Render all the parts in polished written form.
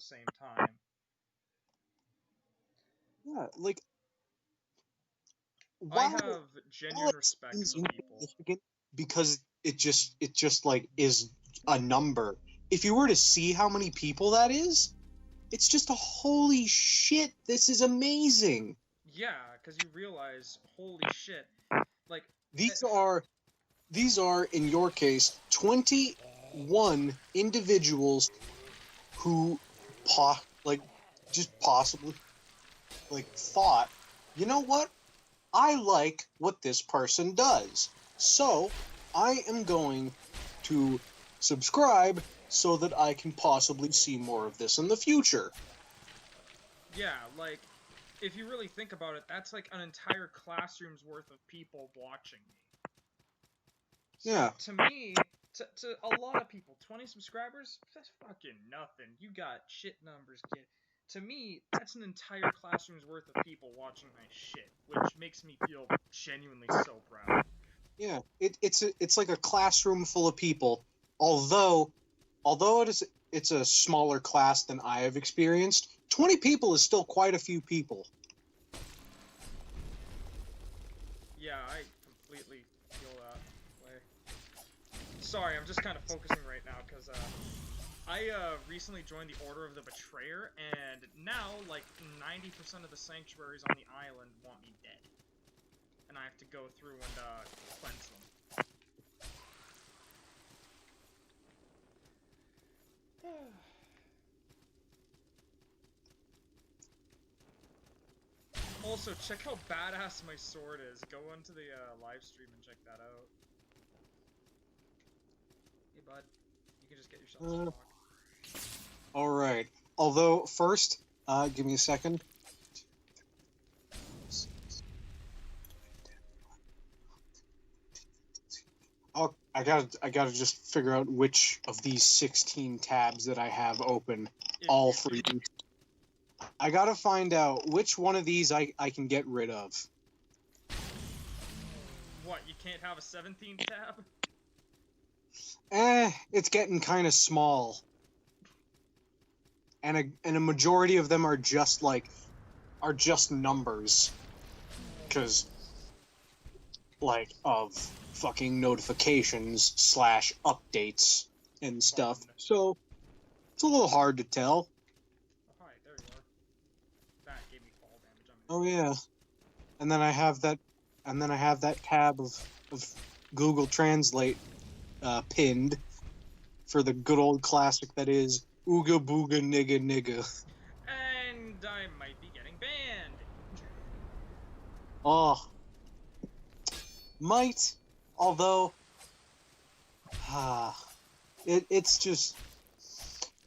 same time. Yeah, like I while have genuine respect for the people. insignificant because it just like is a number. If you were to see how many people that is, it's just a holy shit. This is amazing. Yeah, because you realize, holy shit, like, These are these are in your case 21 individuals who like just possibly like thought, you know what? I like what this person does. So I am going to subscribe so that I can possibly see more of this in the future. yeah, like, if you really think about it, that's like an entire classroom's worth of people watching me. So Yeah. to me, to a lot of people, 20 subscribers, that's fucking nothing. You got shit numbers, kid. To me, that's an entire classroom's worth of people watching my shit, which makes me feel genuinely so proud. Yeah. It's like a classroom full of people. Although it's a smaller class than I have experienced, 20 people is still quite a few people. Yeah, I completely feel that way. Sorry, I'm just kind of focusing right now because I recently joined the Order of the Betrayer, and now like 90% of the sanctuaries on the island want me dead, and I have to go through and cleanse them. Also, check how badass my sword is. Go onto the live stream and check that out. Hey, bud. You can just get yourself some rock. All right. Although first, give me a second. Oh, I gotta just figure out which of these 16 tabs that I have open, all for you. I gotta find out which one of these I can get rid of. What, you can't have a 17th tab? It's getting kind of small, and a majority of them are just numbers, because like of fucking notifications slash updates and stuff. Fun. So it's a little hard to tell. Oh, hi, there you are. That gave me fall damage. Oh yeah, and then I have that tab of Google Translate pinned for the good old classic that is Ooga Booga Nigga Nigga. And I might be getting banned. Oh, might, although, it's just,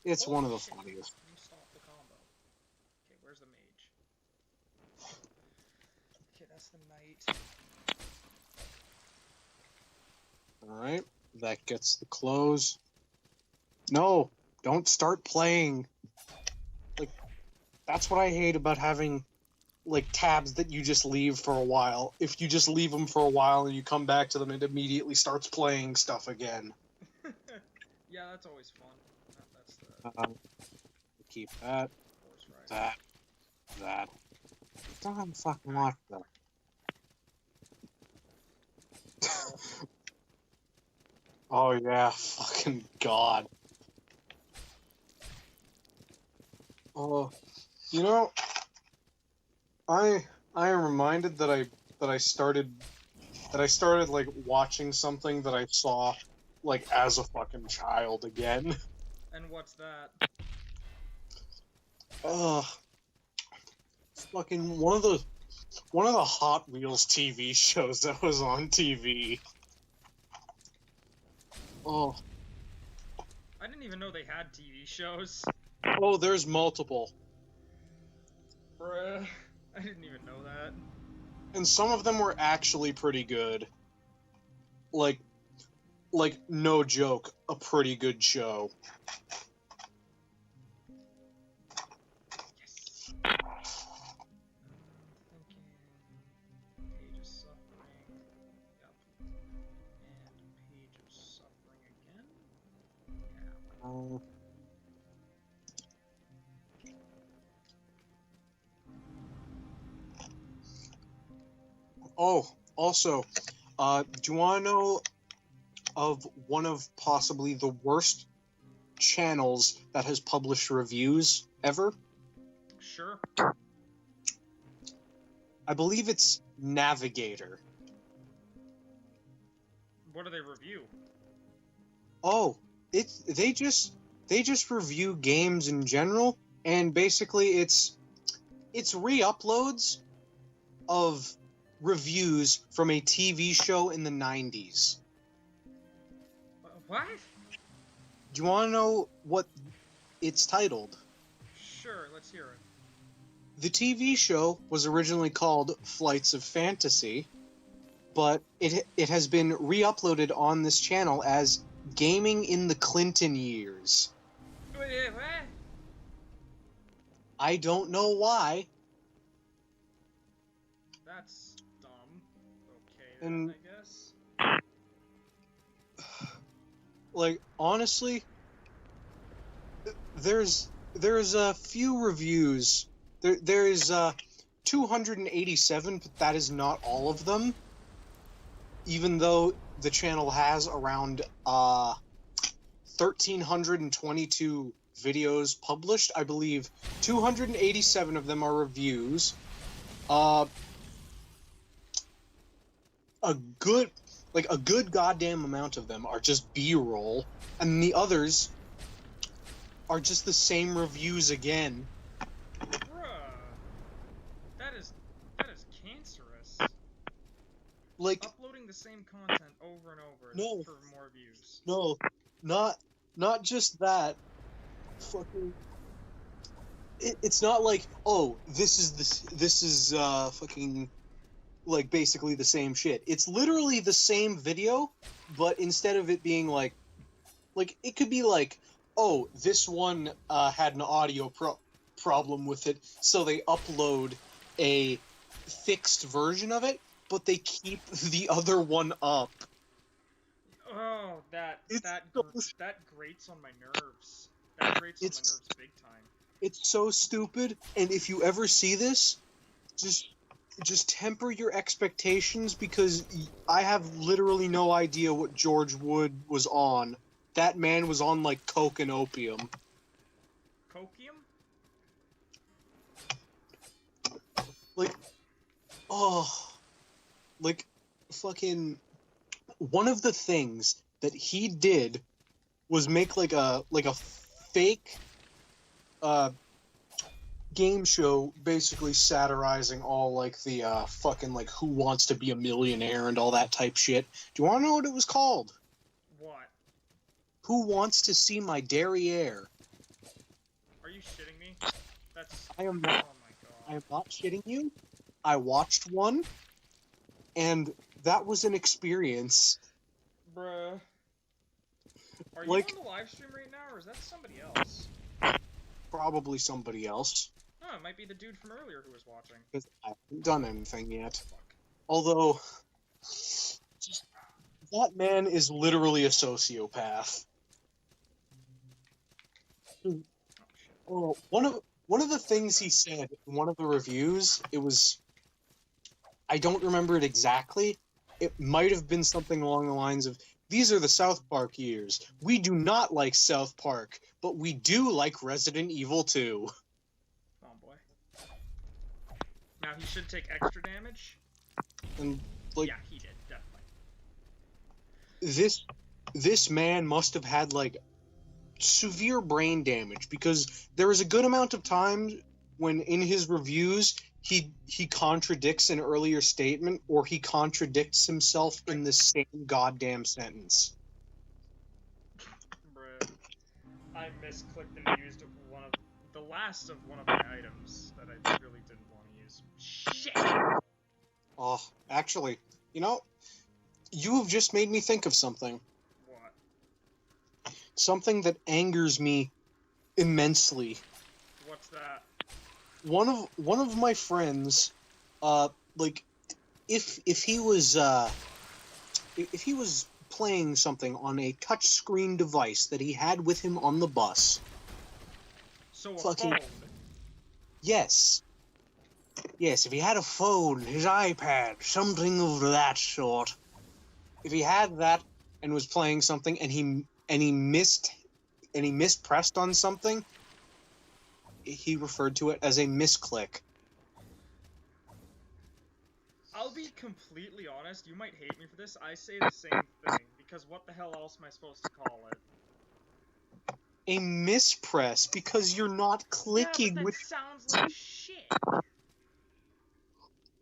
it's Holy one of the shit. funniest. You stopped the combo. Okay, where's the mage? Okay, that's the knight. Alright, that gets the close. No, don't start playing. Like, that's what I hate about having, like, tabs that you just leave for a while. If you just leave them for a while and you come back to them, it immediately starts playing stuff again. Yeah, that's always fun. That's the Keep that, horse ride. that. It doesn't fucking watch that. Oh yeah, fucking god. Oh, you know, I am reminded that I started like watching something that I saw like as a fucking child again. And what's that? Ugh, fucking one of the Hot Wheels TV shows that was on TV. Oh, I didn't even know they had TV shows. oh, there's multiple, Bruh. I didn't even know that. and some of them were actually pretty good. Like, no joke, a pretty good show. Yes. Thinking. Page of suffering. Yep. And page of suffering again. Yeah. Uh, Oh, also, do you want to know of one of possibly the worst channels that has published reviews ever? Sure. I believe it's Navigator. What do they review? Oh, they just review games in general, and basically it's re-uploads of reviews from a TV show in the 90s. What? Do you want to know what it's titled? Sure, let's hear it. The TV show was originally called Flights of Fantasy, but it has been re-uploaded on this channel as Gaming in the Clinton Years. Wait, what? I don't know why. That's dumb. Okay, then, And I guess. like honestly, there's a few reviews. There is 287, but that is not all of them. Even though the channel has around 1,322 videos published, I believe 287 of them are reviews. A good goddamn amount of them are just B-roll, and the others are just the same reviews again. Bruh. That is cancerous. Like, Uploading the same content over and over No. for more views. no, not just that. Fucking, it's not like, oh, this is fucking like basically the same shit. It's literally the same video, but instead of it being like it could be like, oh, this one had an audio problem with it, so they upload a fixed version of it, but they keep the other one up. Oh, that It's grates on my nerves. That grates on my It's- nerves big time. It's so stupid, and if you ever see this, just temper your expectations, because I have literally no idea what George Wood was on. That man was on like coke and opium. Cokium? Like, oh, like fucking one of the things that he did was make like a fake game show, basically satirizing all like the fucking like Who Wants to Be a Millionaire and all that type shit. Do you want to know what it was called? What? Who Wants to See My Derriere? Are you shitting me? That's. I am Oh not. my I god. am not shitting you. I watched one, and that was an experience. Bruh. Are you Like- on the live stream right now, or is that somebody else? Probably somebody else, Oh, it might be the dude from earlier who was watching. because I haven't done anything yet. Fuck. Although, that man is literally a sociopath. Oh shit. Oh, one of the things he said in one of the reviews, it was, I don't remember it exactly. It might have been something along the lines of, "These are the South Park years. We do not like South Park, but we do like Resident Evil 2." Oh boy. Now he should take extra damage. And like, Yeah, he did definitely. this man must have had like severe brain damage, because there was a good amount of times when in his reviews he contradicts an earlier statement, or he contradicts himself in the same goddamn sentence. Bruh. I misclicked and used one of the last of one of my items that I really didn't want to use. Shit! Oh, actually, you know, you have just made me think of something. What? Something that angers me immensely. What's that? One of my friends, like, if he was playing something on a touchscreen device that he had with him on the bus, So a Fucking- phone. yes, Yes, if he had a phone, his iPad, something of that sort. If he had that and was playing something and he mispressed on something, he referred to it as a misclick. I'll be completely honest, you might hate me for this, I say the same thing, because what the hell else am I supposed to call it? A mispress, because you're not Yeah, clicking but that with... sounds like shit.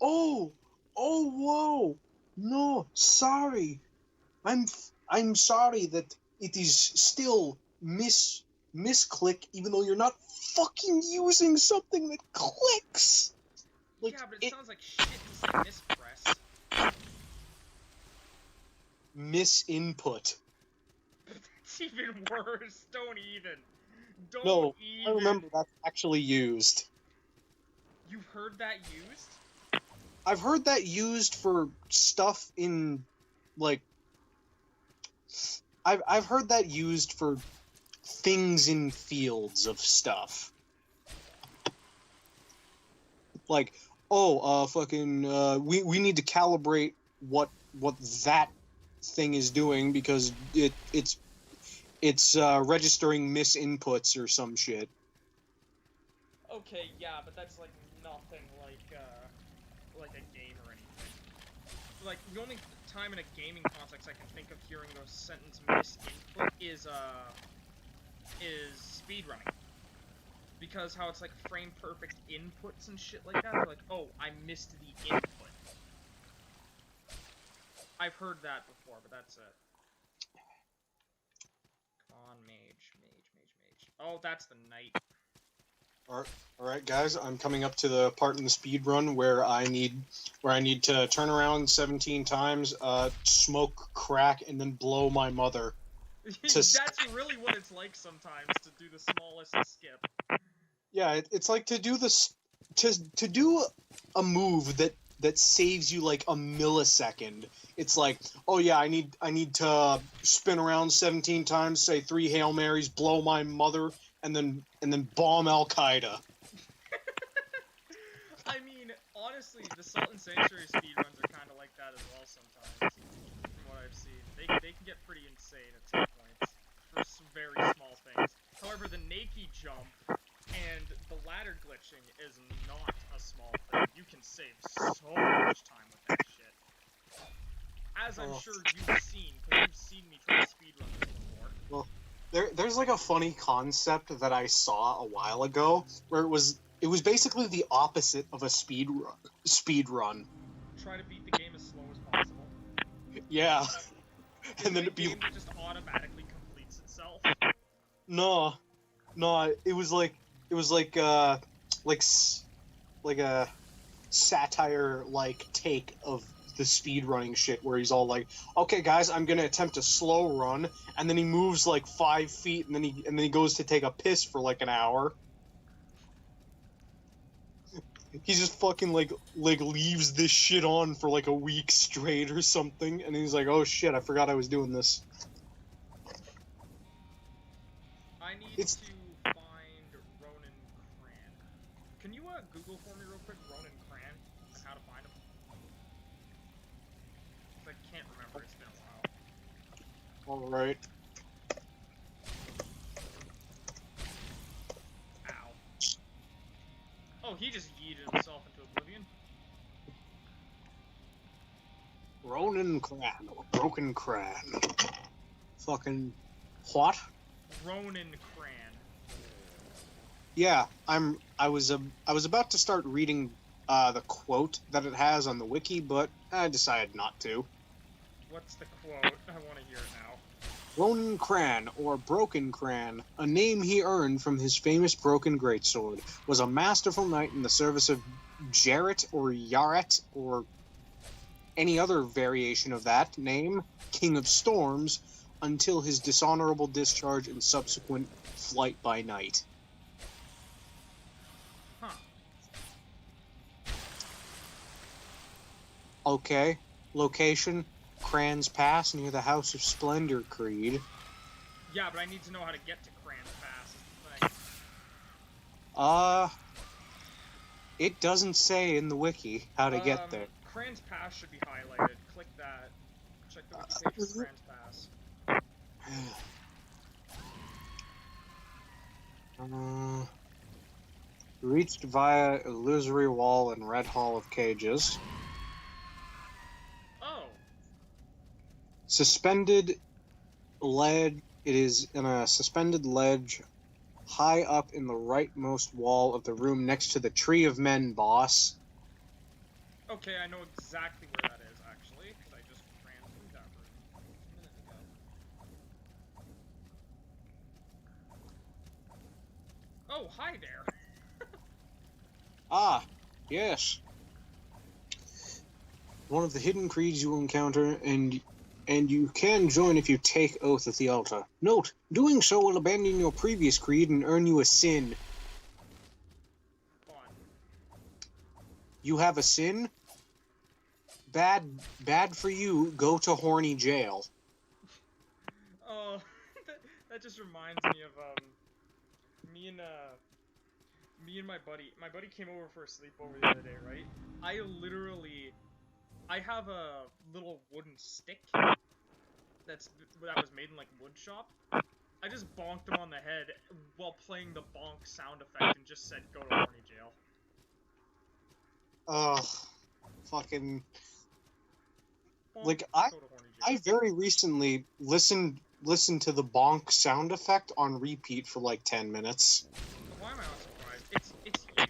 Oh! Oh, whoa! No, sorry. I'm sorry that it is still misclick, even though you're not fucking using something that clicks. Like, Yeah, but it sounds like shit to say mispress. misinput. That's even worse. Don't even. Don't No, I even. remember that's actually used. You've heard that used? I've heard that used for stuff in, like, I've heard that used for things in fields of stuff. Like, oh, we need to calibrate what that thing is doing because it's registering misinputs or some shit. Okay, yeah, but that's like nothing like a game or anything. Like the only time in a gaming context I can think of hearing those sentence misinput is speedrunning. Because how it's like frame perfect inputs and shit like that. They're like, oh, I missed the input. I've heard that before, but that's it. Come on, mage. Oh, that's the knight. All right, guys. I'm coming up to the part in the speed run where I need to turn around 17 times, smoke crack, and then blow my mother. That's really what it's like sometimes to do the smallest skip. Yeah, it's like to do this to do a move that saves you like a millisecond. It's like, oh yeah, I need to spin around 17 times, say 3 Hail Marys, blow my mother, and then bomb Al Qaeda. I mean, honestly, the Salt and Sanctuary speedruns are kind of like that as well sometimes, from what I've seen. They can get pretty insane at some points for some very small things. However, the Nakey jump and the ladder glitching is not a small thing. You can save so much time with that shit. As I'm sure you've seen, because you've seen me try to speedrun this before. Well, there's like a funny concept that I saw a while ago where it was basically the opposite of a speed run. Try to beat the game as slow as possible. Yeah. Is And then it a it'd be game that just automatically completes itself? no, it was like a satire like take of the speedrunning shit where he's all like, okay guys, I'm gonna attempt a slow run, and then he moves like 5 feet, and then he goes to take a piss for like an hour. He just fucking like leaves this shit on for like a week straight or something, and he's like, oh shit, I forgot I was doing this. I need It's to find Ronan Cran. Can you Google for me real quick, Ronan Cran, and how to find him? I can't remember. It's been a while. all right. Ow. Oh, he just yeeted himself into oblivion. Ronan Cran or Broken Cran. Fucking what? Ronan Cran. Yeah, I was about to start reading the quote that it has on the wiki, but I decided not to. What's the quote? I want to hear it now. Ronan Cran, or Broken Cran, a name he earned from his famous broken greatsword, was a masterful knight in the service of Jarret or Yaret or any other variation of that name, King of Storms, until his dishonorable discharge and subsequent flight by night. Huh. Okay. Location, Cran's Pass near the House of Splendor Creed. Yeah, but I need to know how to get to Cran's Pass. Is the thing. It doesn't say in the wiki how to get there. Cran's Pass should be highlighted. Click that. Check the wiki page for Cran's Pass. Reached via illusory wall and red hall of cages. Oh. Suspended ledge. It is in a suspended ledge high up in the rightmost wall of the room next to the Tree of Men boss. Okay, I know exactly where that is, actually, because I just ran through that room a minute ago. Oh, hi there! Ah, yes. One of the hidden creeds you will encounter, and you can join if you take oath at the altar. Note, doing so will abandon your previous creed and earn you a sin. Fun. You have a sin? Bad for you. Go to horny jail. Oh, that just reminds me of, me and my buddy. My buddy came over for a sleepover the other day, right? I have a little wooden stick that was made in, like, wood shop. I just bonked him on the head while playing the bonk sound effect and just said, go to horny jail. Ugh. Fucking... Bonk, Like, go to horny jail. I very recently listened to the bonk sound effect on repeat for like 10 minutes. Why am I not surprised? It's you.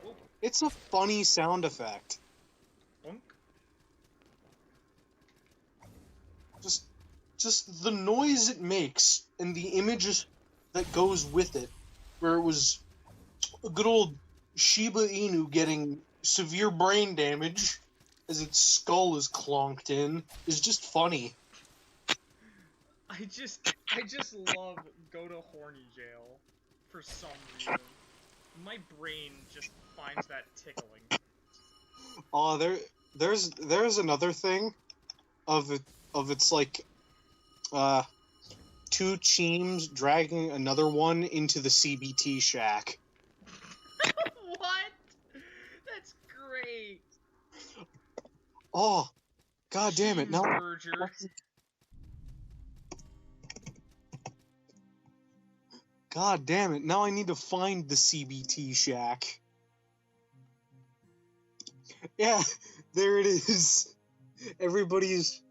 Whoop. It's a funny sound effect. Bonk. Just the noise it makes and the images that goes with it, where it was a good old Shiba Inu getting severe brain damage as its skull is clonked in, is just funny. I just love go to horny jail for some reason. My brain just finds that tickling. Oh, there's another thing of it's like two teams dragging another one into the CBT shack. What? That's great. Oh, god damn it! Now, Cheeseburger. god damn it! Now I need to find the CBT shack. Yeah, there it is. Everybody's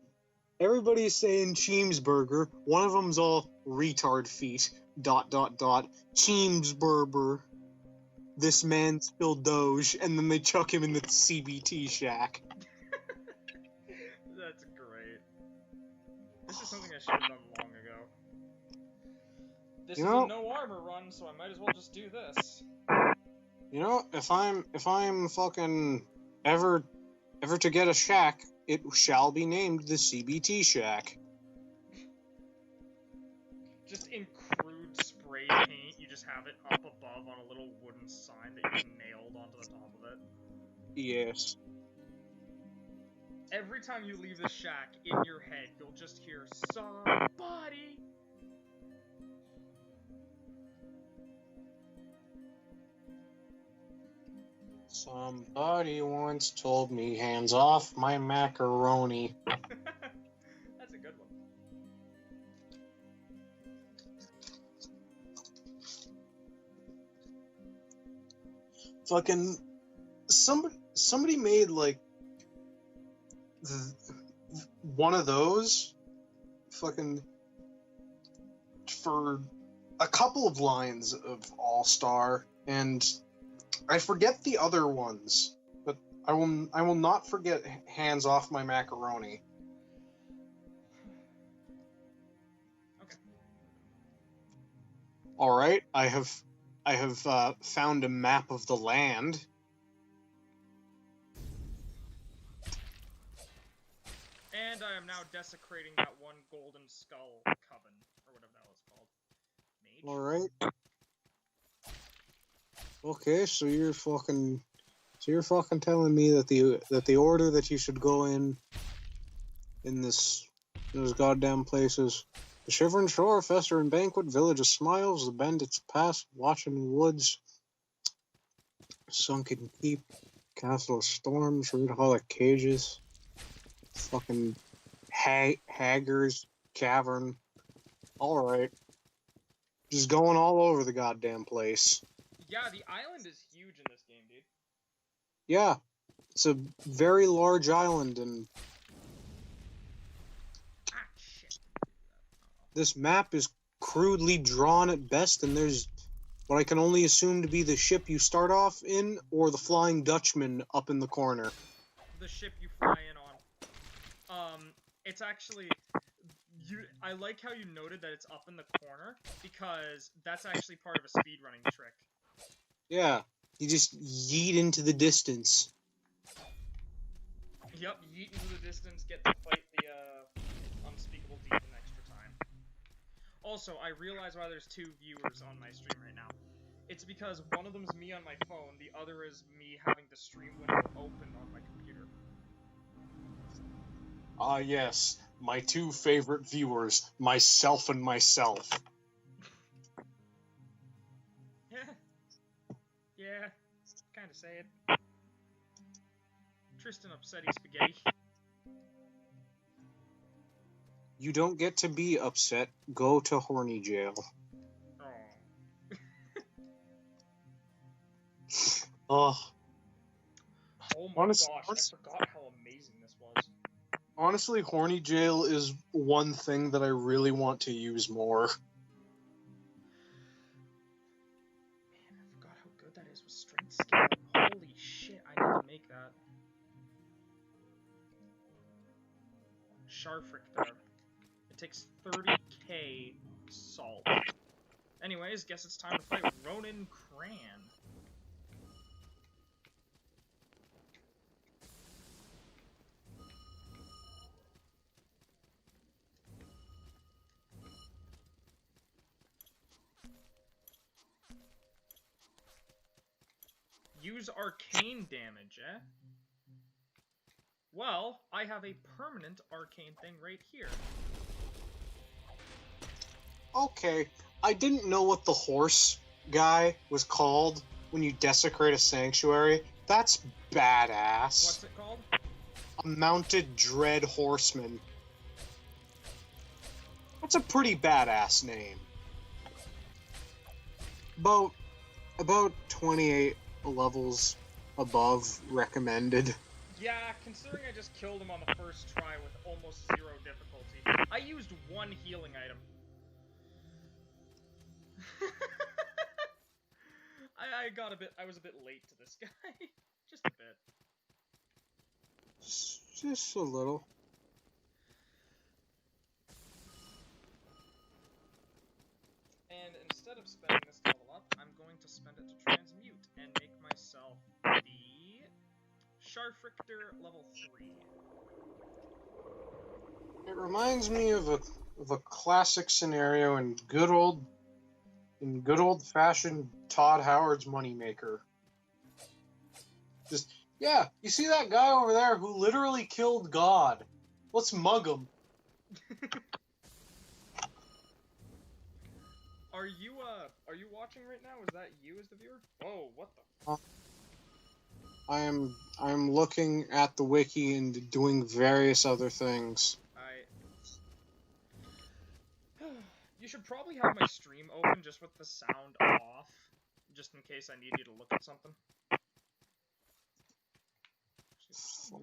saying Cheemsburger. One of them's all retard feet. ... Cheemsburger. This man spilled Doge, and then they chuck him in the CBT shack. That's great. This is something I should have done long ago. This is a no armor run, so I might as well just do this. You know, if I'm fucking ever to get a shack, it shall be named the CBT shack. Just in crude spray paint, you just have it up above on a little wooden sign that you nailed onto the top of it. Yes. Every time you leave the shack, in your head, you'll just hear somebody. Somebody once told me, hands off my macaroni. That's a good one. Fucking somebody made like one of those fucking for a couple of lines of All-Star, and I forget the other ones, but I will not forget hands off my macaroni. Okay. All right, I have found a map of the land. And I am now desecrating that one golden skull coven, or whatever that was called. Mage? All right. Okay, so you're fucking telling me that the order that you should go in those goddamn places: the Shivering Shore, Fester and Banquet, Village of Smiles, the Bandits Pass, Watching Woods, Sunken Keep, Castle of Storms, Red Hall of Cages, fucking Haggers Cavern. Alright. Just going all over the goddamn place. Yeah, the island is huge in this game, dude. Yeah, it's a very large island, and Ah, shit. this map is crudely drawn at best, and there's what I can only assume to be the ship you start off in, or the Flying Dutchman up in the corner. The ship you fly in on. It's actually... I like how you noted that it's up in the corner, because that's actually part of a speedrunning trick. Yeah, you just yeet into the distance. Yep, yeet into the distance, get to fight the, unspeakable deep in extra time. Also, I realize why there's 2 viewers on my stream right now. It's because one of them's me on my phone, the other is me having the stream window open on my computer. Ah, yes, my 2 favorite viewers, myself and myself. Yeah, kinda say it. Tristan Upsetty Spaghetti. You don't get to be upset. Go to horny jail. Oh. Ugh. Oh my gosh, I forgot how amazing this was. Honestly, horny jail is one thing that I really want to use more. Man, I forgot how good that is with strength scaling. Holy shit, I need to make that. Scharfrichter. It takes 30k salt. Anyways, guess it's time to fight Ronan Cran. Use arcane damage, eh? Well, I have a permanent arcane thing right here. Okay, I didn't know what the horse guy was called when you desecrate a sanctuary. That's badass. What's it called? A mounted dread horseman. That's a pretty badass name. About 28 levels above recommended. Yeah, considering I just killed him on the first try with almost 0 difficulty. I used 1 healing item. I was a bit late to this guy. Just a bit. Just a little. And instead of spending this to level up, I'm going to spend it to transmute and make myself the Scharfrichter level 3. It reminds me of a classic scenario in good old fashioned Todd Howard's Moneymaker. Just, yeah, you see that guy over there who literally killed God? Let's mug him. Are you watching right now? Is that you as the viewer? Whoa, what the? I am looking at the wiki and doing various other things. You should probably have my stream open just with the sound off, just in case I need you to look at something. No.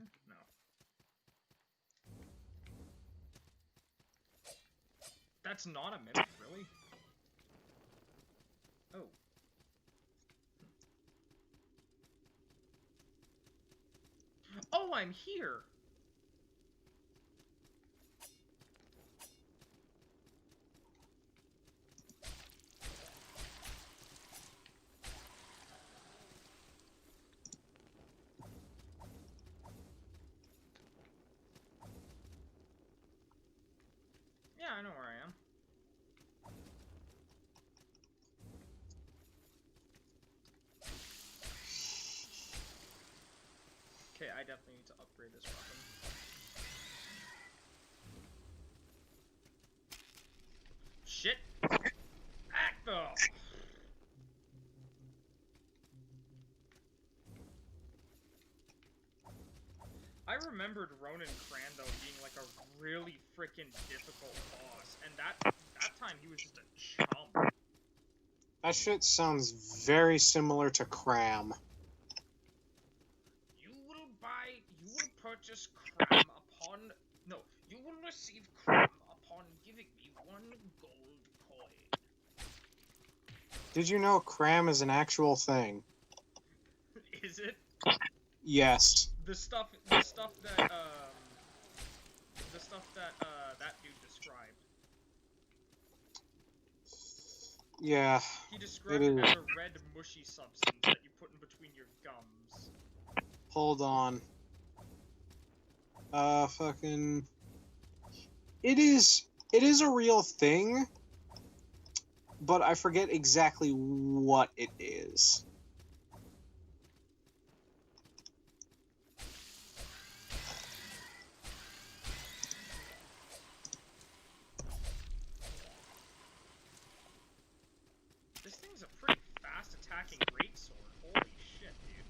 That's not a minute, really? Oh. Oh, I'm here! Yeah, I know where I am. Okay, I definitely need to upgrade this weapon. Shit! Act though! I remembered Ronan Crando being like a really freaking difficult boss, and that time he was just a chump. That shit sounds very similar to Cram. You will purchase Cram upon, no, you will receive Cram upon giving me 1 gold coin. Did you know Cram is an actual thing? Is it? Yes. The stuff that that dude described. Yeah. He described it as a red mushy substance that you put in between your gums. Hold on. Fucking... It is a real thing, but I forget exactly what it is. This thing's a pretty fast attacking greatsword. Holy shit, dude.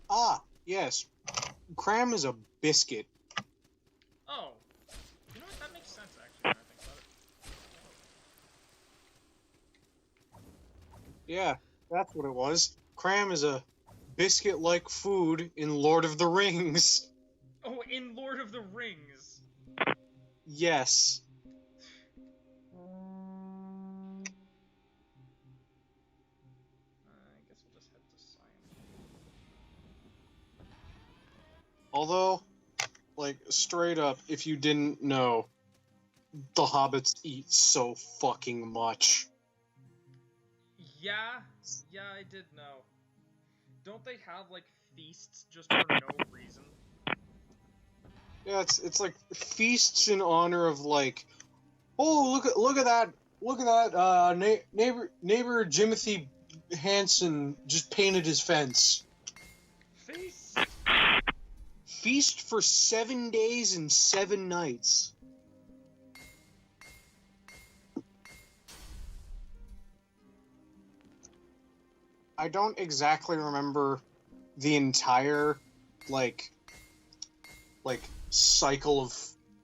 Ah, yes. Cram is a biscuit. Oh. You know what? That makes sense, actually, when I think about it. Yeah, that's what it was. Cram is a biscuit-like food in Lord of the Rings. Oh, in Lord of the Rings. Yes. I guess we'll just head to Science. Although, like, straight up, if you didn't know, the hobbits eat so fucking much. Yeah, I did know. Don't they have, like, feasts just for no reason? Yeah, it's like feasts in honor of, like, oh, look at that neighbor Jimothy Hansen just painted his fence. Feast! Feast for 7 days and 7 nights. I don't exactly remember the entire like cycle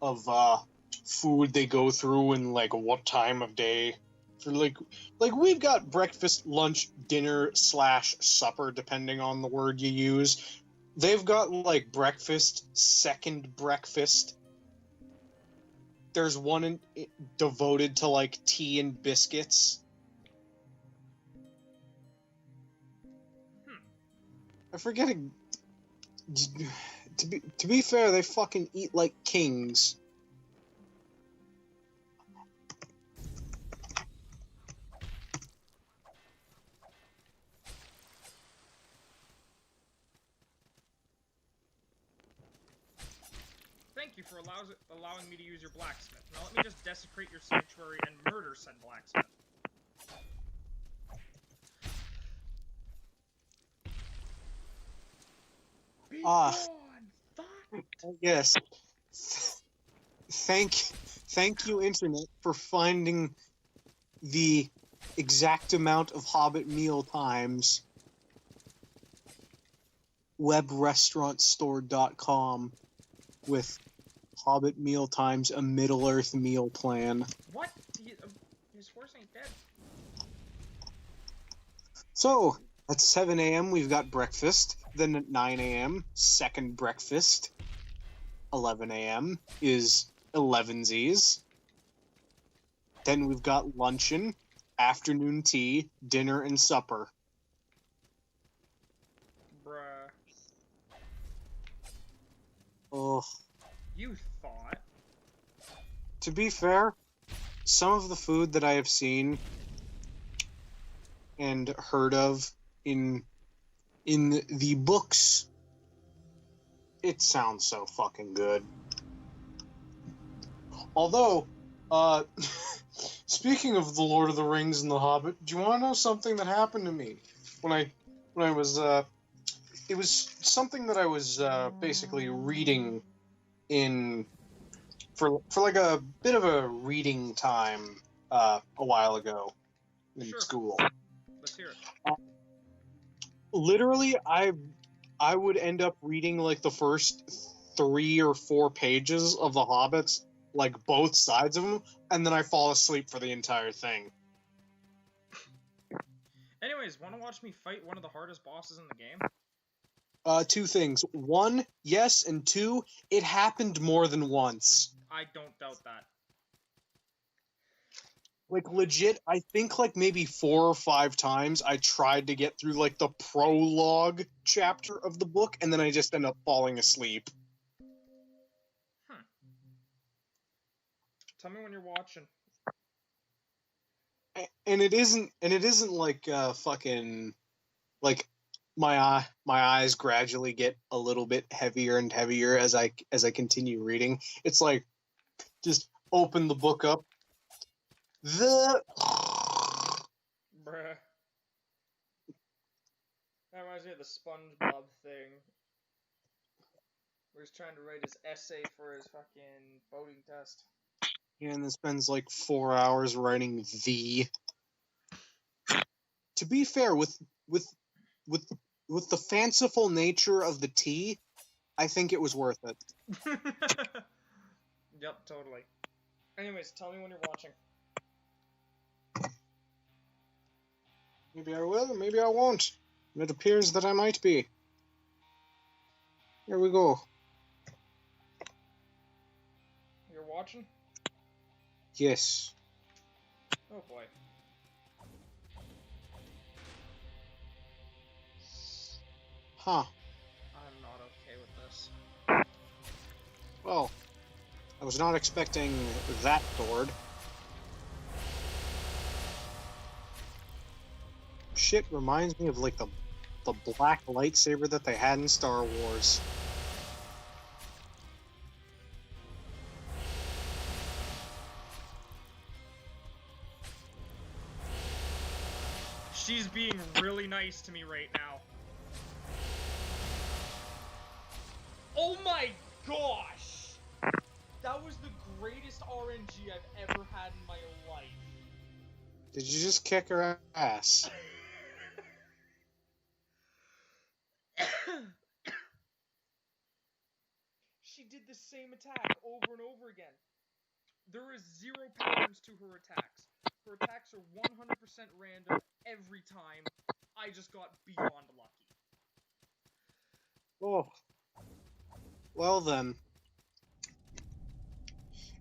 of food they go through and like what time of day. For like we've got breakfast, lunch, dinner / supper, depending on the word you use. They've got like breakfast, second breakfast. There's one devoted to like tea and biscuits. I forget. To be fair, they fucking eat like kings. Thank you for allowing me to use your blacksmith. Now let me just desecrate your sanctuary and murder said blacksmith. Be gone, fuck! Yes. Thank you, Internet, for finding the exact amount of Hobbit meal times. Webrestaurantstore.com with Hobbit meal times, a Middle-earth meal plan. What? His horse ain't dead. So, at 7 a.m. we've got breakfast. Then at 9 a.m., second breakfast. 11 a.m. is 11sies. Then we've got luncheon, afternoon tea, dinner, and supper. Bruh. Oh. You thought? To be fair, some of the food that I have seen and heard of in the books, it sounds so fucking good. Although, speaking of the Lord of the Rings and the Hobbit, do you want to know something that happened to me when I was it was something that I was basically reading for like a bit of a reading time a while ago in school. Let's hear it. Literally, I I would end up reading like the first 3 or 4 pages of the Hobbits, like both sides of them, and then I fall asleep for the entire thing. Anyways, want to watch me fight one of the hardest bosses in the game? 2 things. 1, yes, and 2, it happened more than once. I don't doubt that. Like, legit, I think, like, maybe 4 or 5 times I tried to get through, like, the prologue chapter of the book, and then I just end up falling asleep. Tell me when you're watching. And it isn't like, fucking, like, my eyes gradually get a little bit heavier and heavier as I continue reading. It's like, just open the book up. Bruh. That reminds me of the SpongeBob thing. Where he's trying to write his essay for his fucking boating test. Yeah, and then spends like 4 hours writing the. To be fair, with the fanciful nature of the tea, I think it was worth it. Yep, totally. Anyways, tell me when you're watching. Maybe I will, maybe I won't. It appears that I might be. Here we go. You're watching? Yes. Oh boy. Huh. I'm not okay with this. Well, I was not expecting that sword. Shit reminds me of like the black lightsaber that they had in Star Wars. She's being really nice to me right now. Oh my gosh! That was the greatest RNG I've ever had in my life. Did you just kick her ass? She did the same attack over and over again. There is zero patterns to her attacks. Her attacks are 100% random every time. I just got beyond lucky. Oh. Well then.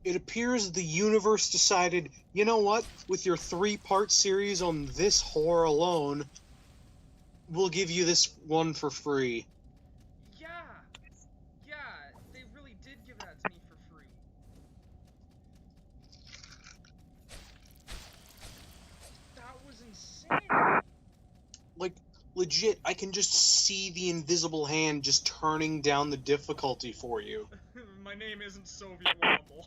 It appears the universe decided, you know what? With your 3-part series on this whore alone, we'll give you this one for free. Yeah, they really did give that to me for free. That was insane. Like, legit, I can just see the invisible hand just turning down the difficulty for you. My name isn't Soviet Womble.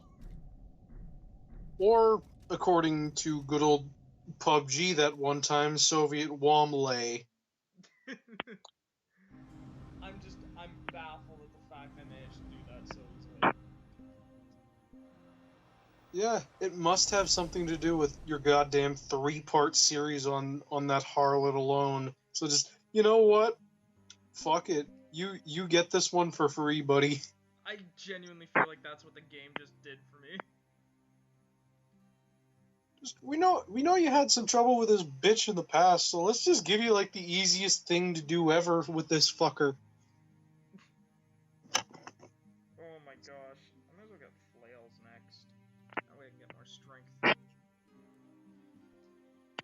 Or, according to good old PUBG that one time, Soviet Womble. I'm baffled at the fact I managed to do that so easily. Yeah, it must have something to do with your goddamn 3-part series on that harlot alone. So just, you know what? Fuck it. You get this one for free, buddy. I genuinely feel like that's what the game just did for me. Just, we know you had some trouble with this bitch in the past, so let's just give you like the easiest thing to do ever with this fucker. Oh my gosh. I might as well get flails next. That way I can get more strength.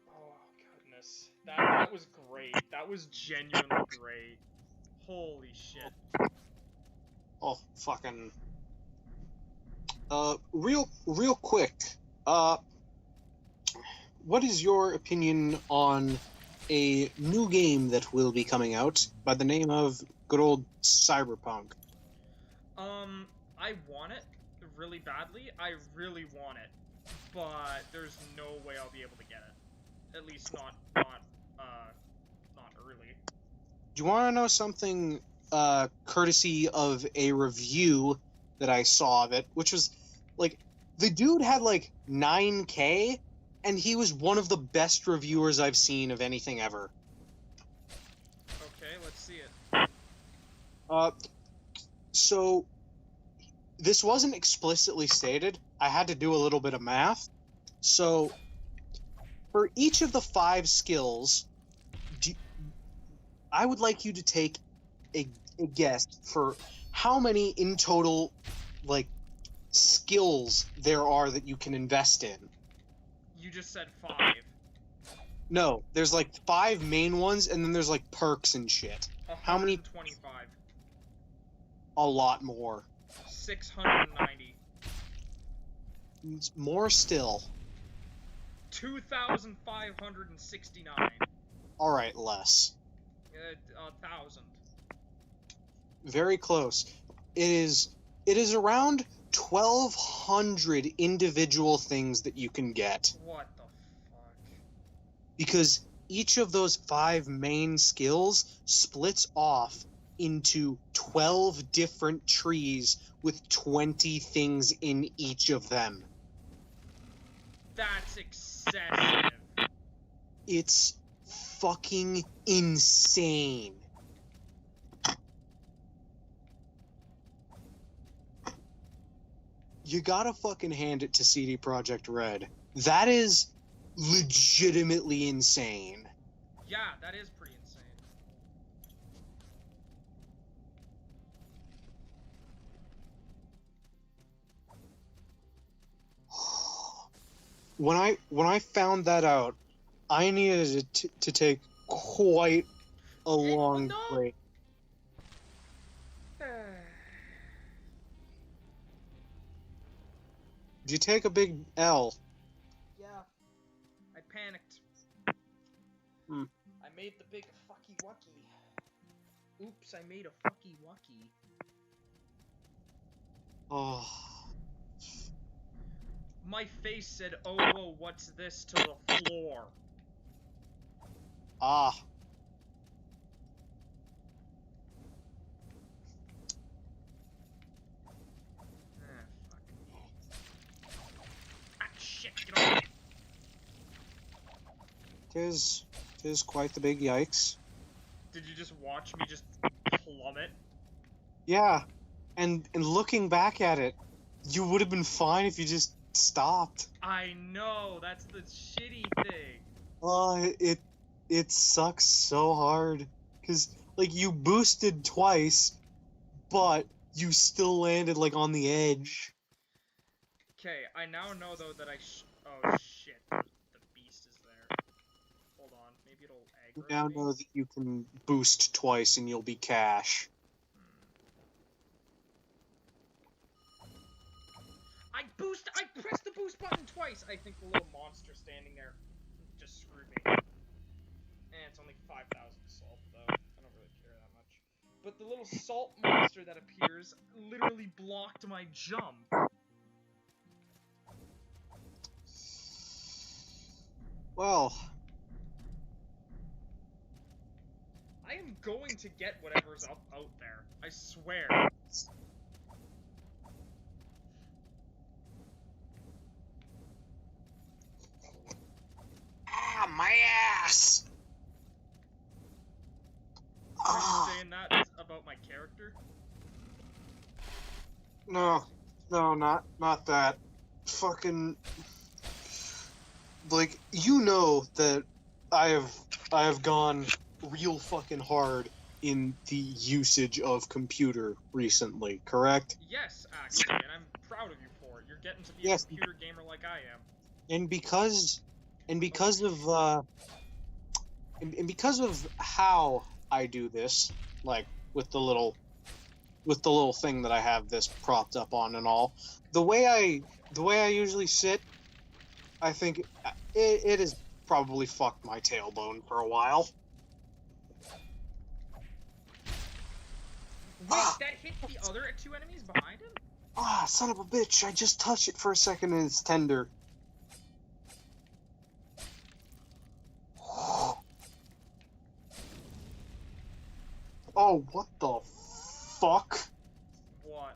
Oh goodness. That was great. That was genuinely great. Holy shit. Oh, fucking... real quick, what is your opinion on a new game that will be coming out by the name of good old Cyberpunk? I want it really badly. I really want it. But there's no way I'll be able to get it. At least not early. Do you want to know something, courtesy of a review that I saw of it, which was, like, the dude had, like, 9K, and he was one of the best reviewers I've seen of anything ever. Okay, let's see it. Uh, so this wasn't explicitly stated. I had to do a little bit of math. So for each of the 5 skills, I would like you to take a guess for how many in total, like, skills there are that you can invest in. You just said 5. No, there's like 5 main ones, and then there's like perks and shit. How many? 125. A lot more. 690. It's more still. 2,569. All right, less. 1,000. Very close. It is around 1,200 individual things that you can get. What the fuck? Because each of those 5 main skills splits off into 12 different trees with 20 things in each of them. That's excessive. It's fucking insane. You gotta fucking hand it to CD Projekt Red. That is legitimately insane. Yeah, that is pretty insane. When I found that out, I needed to take quite a long break. Did you take a big L? Yeah. I panicked. Hmm. I made the big fucky wucky. Oops, I made a fucky wucky. Oh. My face said, "Oh, whoa, what's this?" to the floor. Ah. Fuck. Ah, shit, get off. Tis quite the big yikes. Did you just watch me just plummet? Yeah. And looking back at it, you would have been fine if you just stopped. I know, that's the shitty thing. Oh, it sucks so hard. Cause like you boosted twice, but you still landed like on the edge. Okay, I now know though that oh shit, the beast is there. Hold on, maybe it'll You aggro now me. know that you can boost twice and you'll be cash. I pressed the boost button twice! I think the little monster standing there just screwed me. And it's only 5,000 salt, though. I don't really care that much. But the little salt monster that appears literally blocked my jump. Well, I am going to get whatever's out there. I swear. ah, my ass! Are you saying that about my character? No, not that. Fucking, like, you know that I have gone real fucking hard in the usage of computer recently, correct? Yes, actually, and I'm proud of you for it. You're getting to be Yes. a computer gamer like I am. And because of how I do this, like with the little thing that I have this propped up on and all, the way I usually sit, I think it has probably fucked my tailbone for a while. Wait, that hit the other 2 enemies behind him? Ah, son of a bitch, I just touched it for a second and it's tender. Oh, what the fuck? What?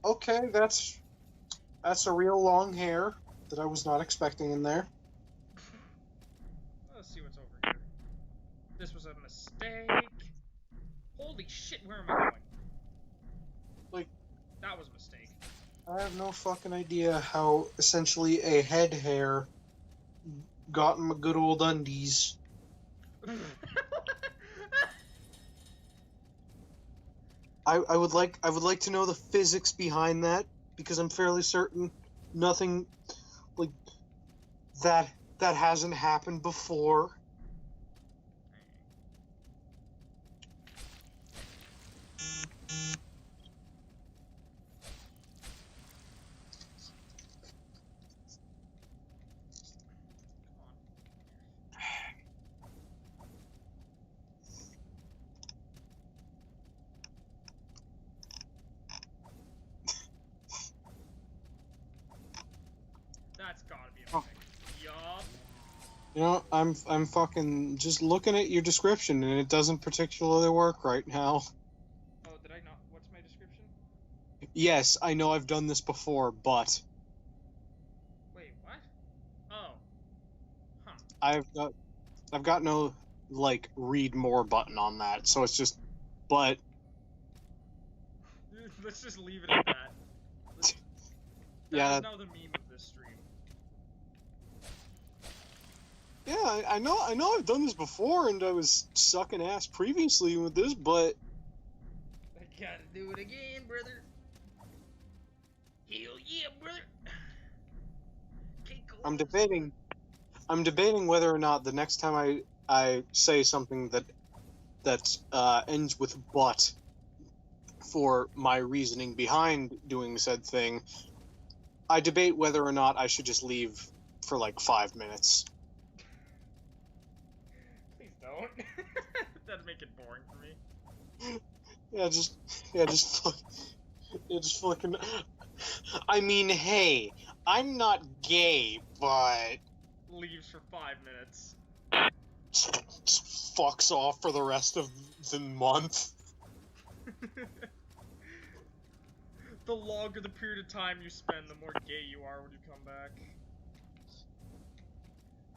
Okay, that's a real long hair that I was not expecting in there. Let's see what's over here. This was a mistake. Holy shit, where am I going? Like, that was a mistake. I have no fucking idea how essentially a head hair got in my good old undies. I would like to know the physics behind that, because I'm fairly certain nothing like that hasn't happened before. That's gotta be a mistake. Yup. You know, I'm fucking just looking at your description, and it doesn't particularly work right now. Oh, did I not? What's my description? Yes, I know I've done this before, but Wait, what? Oh. Huh. I've got no like read more button on that, so it's just but Let's just leave it at that. That yeah. is now the meme of this stream. Yeah, I know I've done this before, and I was sucking ass previously with this, but I gotta do it again, brother. Hell yeah, brother. I'm debating whether or not the next time I say something that ends with but for my reasoning behind doing said thing, I debate whether or not I should just leave for like 5 minutes. Please don't. That'd make it boring for me. Just fucking. I mean, hey, I'm not gay, but Leaves for 5 minutes. just fucks off for the rest of the month. The longer the period of time you spend, the more gay you are when you come back.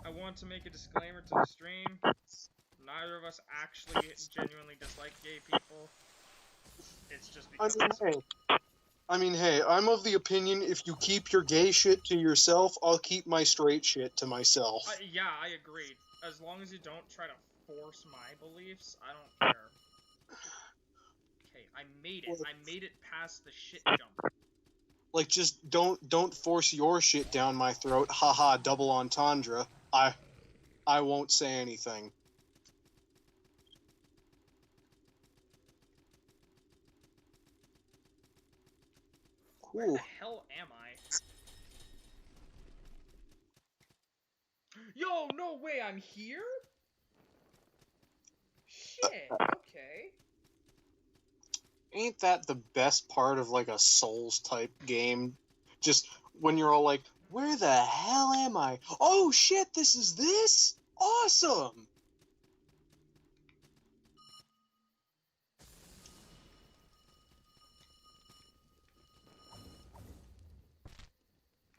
I want to make a disclaimer to the stream. Neither of us actually genuinely dislike gay people. It's just because I mean, hey, I'm of the opinion if you keep your gay shit to yourself, I'll keep my straight shit to myself. yeah, I agree. As long as you don't try to force my beliefs, I don't care. Okay, I made it. I made it past the shit jump. Like, just don't force your shit down my throat. Haha, double entendre. I won't say anything. Where the hell am I? Yo, no way, I'm here? Shit, okay. Ain't that the best part of like a Souls type game? Just when you're all like, where the hell am I? Oh shit, this is this? Awesome!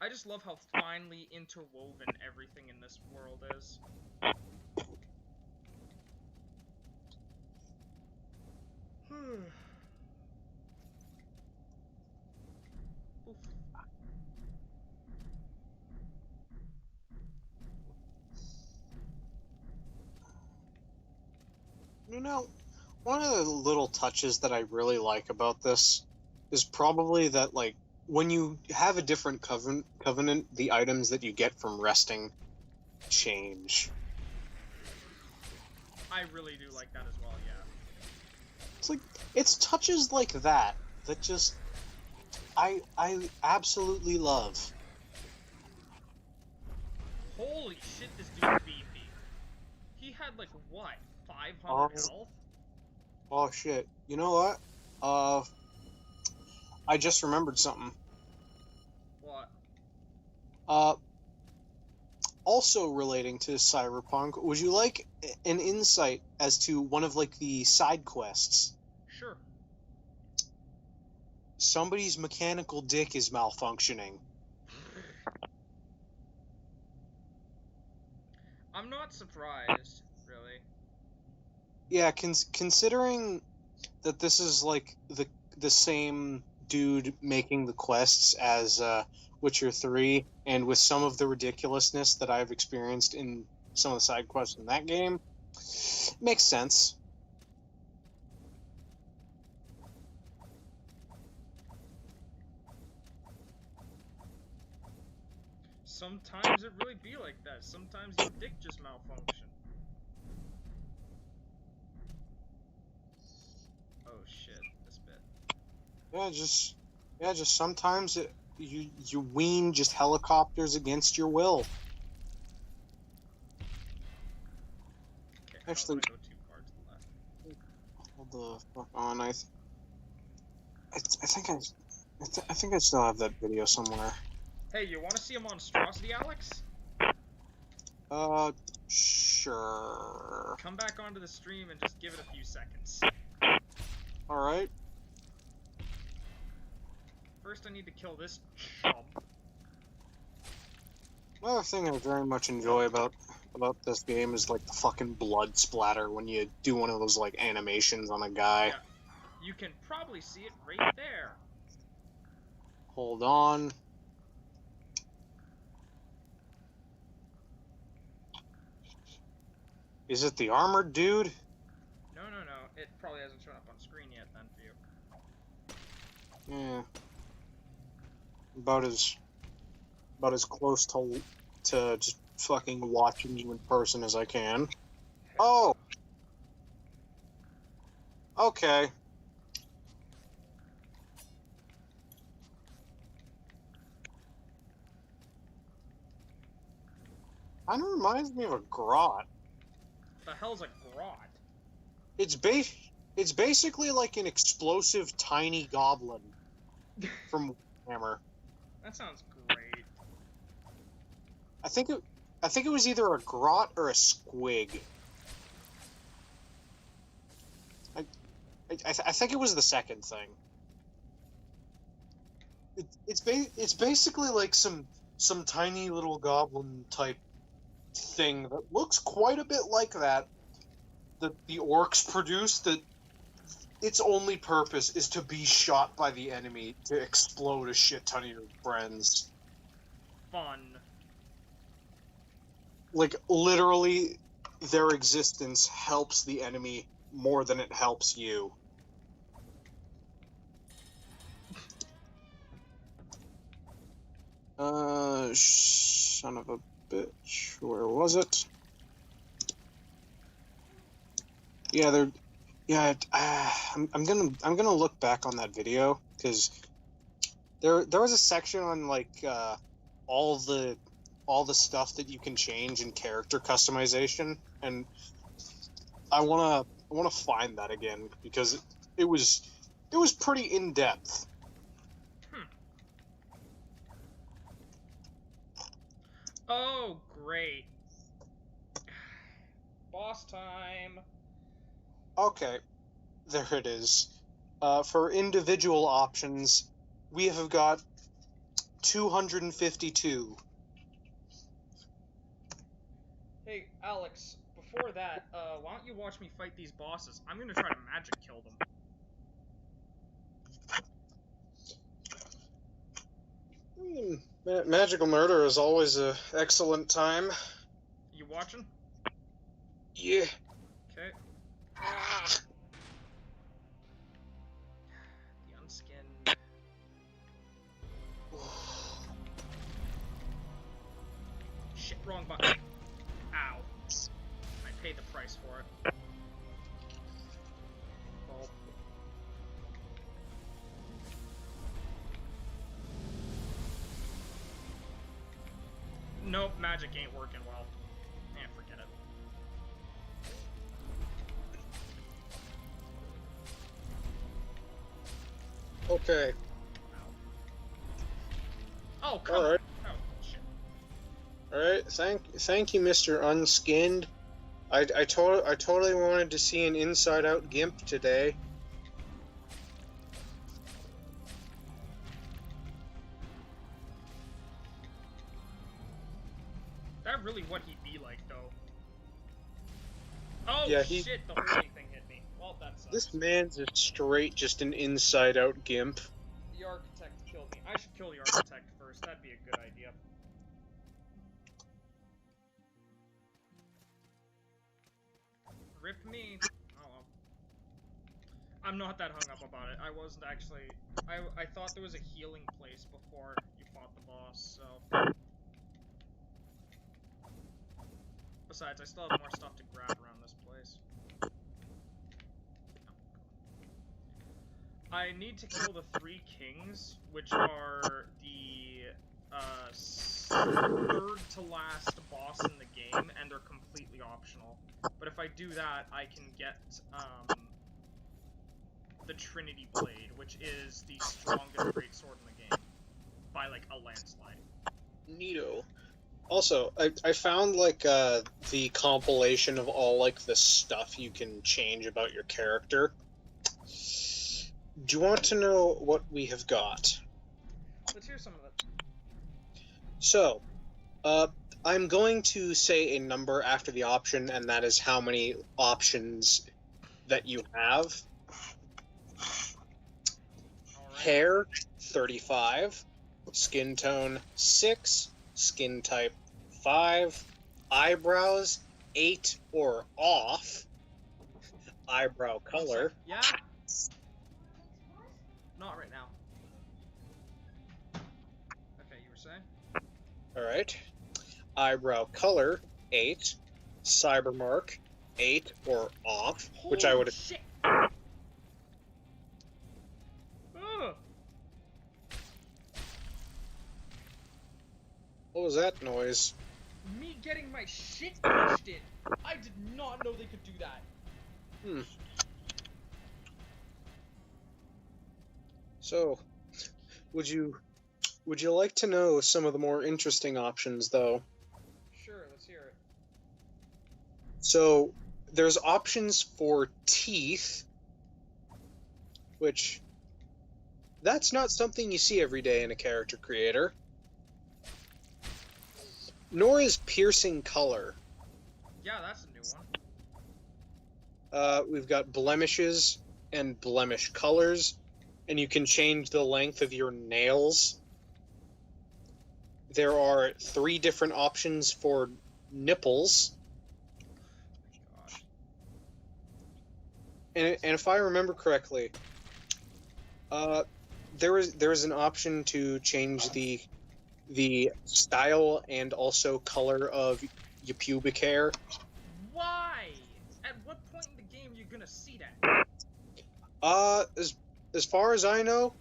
I just love how finely interwoven everything in this world is. You know, one of the little touches that I really like about this is probably that, like, when you have a different covenant, the items that you get from resting change. I really do like that as well, yeah. It's like, it's touches like that that just I absolutely love. Holy shit, this dude's beefy. He had like what, 500 health? Oh shit. You know what? I just remembered something. What? Also relating to Cyberpunk, would you like an insight as to one of like the side quests? Sure. Somebody's mechanical dick is malfunctioning. I'm not surprised, really. Yeah, considering that this is like the same dude making the quests as Witcher 3, and with some of the ridiculousness that I've experienced in some of the side quests in that game, makes sense. Sometimes it really be like that. Sometimes your dick just malfunction. Oh shit, this bit. Just sometimes you wean just helicopters against your will. Okay, Actually, I don't wanna go too far to the left. hold the fuck on. I think I still have that video somewhere. Hey, you want to see a monstrosity, Alex? Sure. Come back onto the stream and just give it a few seconds. Alright. First, I need to kill this chump. Another thing I very much enjoy about this game is like the fucking blood splatter when you do one of those like animations on a guy. Yeah. You can probably see it right there. Hold on. Is it the armored dude? No. It probably hasn't shown up on screen yet then for you. Yeah. About as close to just fucking watching you in person as I can. Oh. Okay. Kind of reminds me of a grot. The hell's a grot? It's basically like an explosive tiny goblin from Hammer. That sounds great. I think it was either a grot or a squig. I think it was the second thing. It's basically like some tiny little goblin type thing that looks quite a bit like that the orcs produce, that its only purpose is to be shot by the enemy to explode a shit ton of your friends. Fun. Like, literally, their existence helps the enemy more than it helps you. Son of a bitch. Where was it? Yeah, I'm gonna look back on that video, because there was a section on like all the stuff that you can change in character customization, and I wanna find that again, because it was pretty in depth. Oh, great. Boss time. Okay, there it is. For individual options, we have got 252. Hey, Alex, before that, why don't you watch me fight these bosses? I'm gonna try to magic kill them. Magical murder is always an excellent time. You watching? Yeah. Okay. The unskinned. Shit, wrong button. Ow. I paid the price for it. Oh. Nope, magic ain't working well. Eh, forget it. Okay. Oh, come All right. on. Oh, shit. All right. Thank you, Mr. Unskinned. I totally wanted to see an inside out gimp today. That really what he'd be like, though. Oh, Yeah, shit, the holy thing hit me. Well, that sucks. This man's a straight, just an inside-out gimp. The architect killed me. I should kill the architect first. That'd be a good idea. Rip me. Oh well. I'm not that hung up about it. I wasn't actually... I thought there was a healing place before you fought the boss, so... Besides, I still have more stuff to grab around this place. I need to kill the 3 kings, which are the third to last boss in the game, and they're completely optional. But if I do that, I can get the Trinity Blade, which is the strongest greatsword in the game, by like a landslide. Neato. Also, I found like the compilation of all like the stuff you can change about your character. Do you want to know what we have got? Let's hear some of it. So, I'm going to say a number after the option, and that is how many options that you have. Alright. Hair, 35. Skin tone, 6. Skin type, 5. Eyebrows, 8 or off. Eyebrow color. Yeah? Not right now. Okay, you were saying? Alright. Eyebrow color, 8. Cybermark, 8 or off, which I would... Holy shit! Ugh. What was that noise? Me getting my shit pushed in. I did not know they could do that. So, would you like to know some of the more interesting options, though? Sure, let's hear it. So, there's options for teeth, which that's not something you see every day in a character creator. Nor is piercing color. Yeah, that's a new one. We've got blemishes and blemish colors, and you can change the length of your nails. There are 3 different options for nipples. Gosh. And if I remember correctly, there is an option to change the style and also color of your pubic hair. Why? At what point in the game are you gonna see that? As far as I know,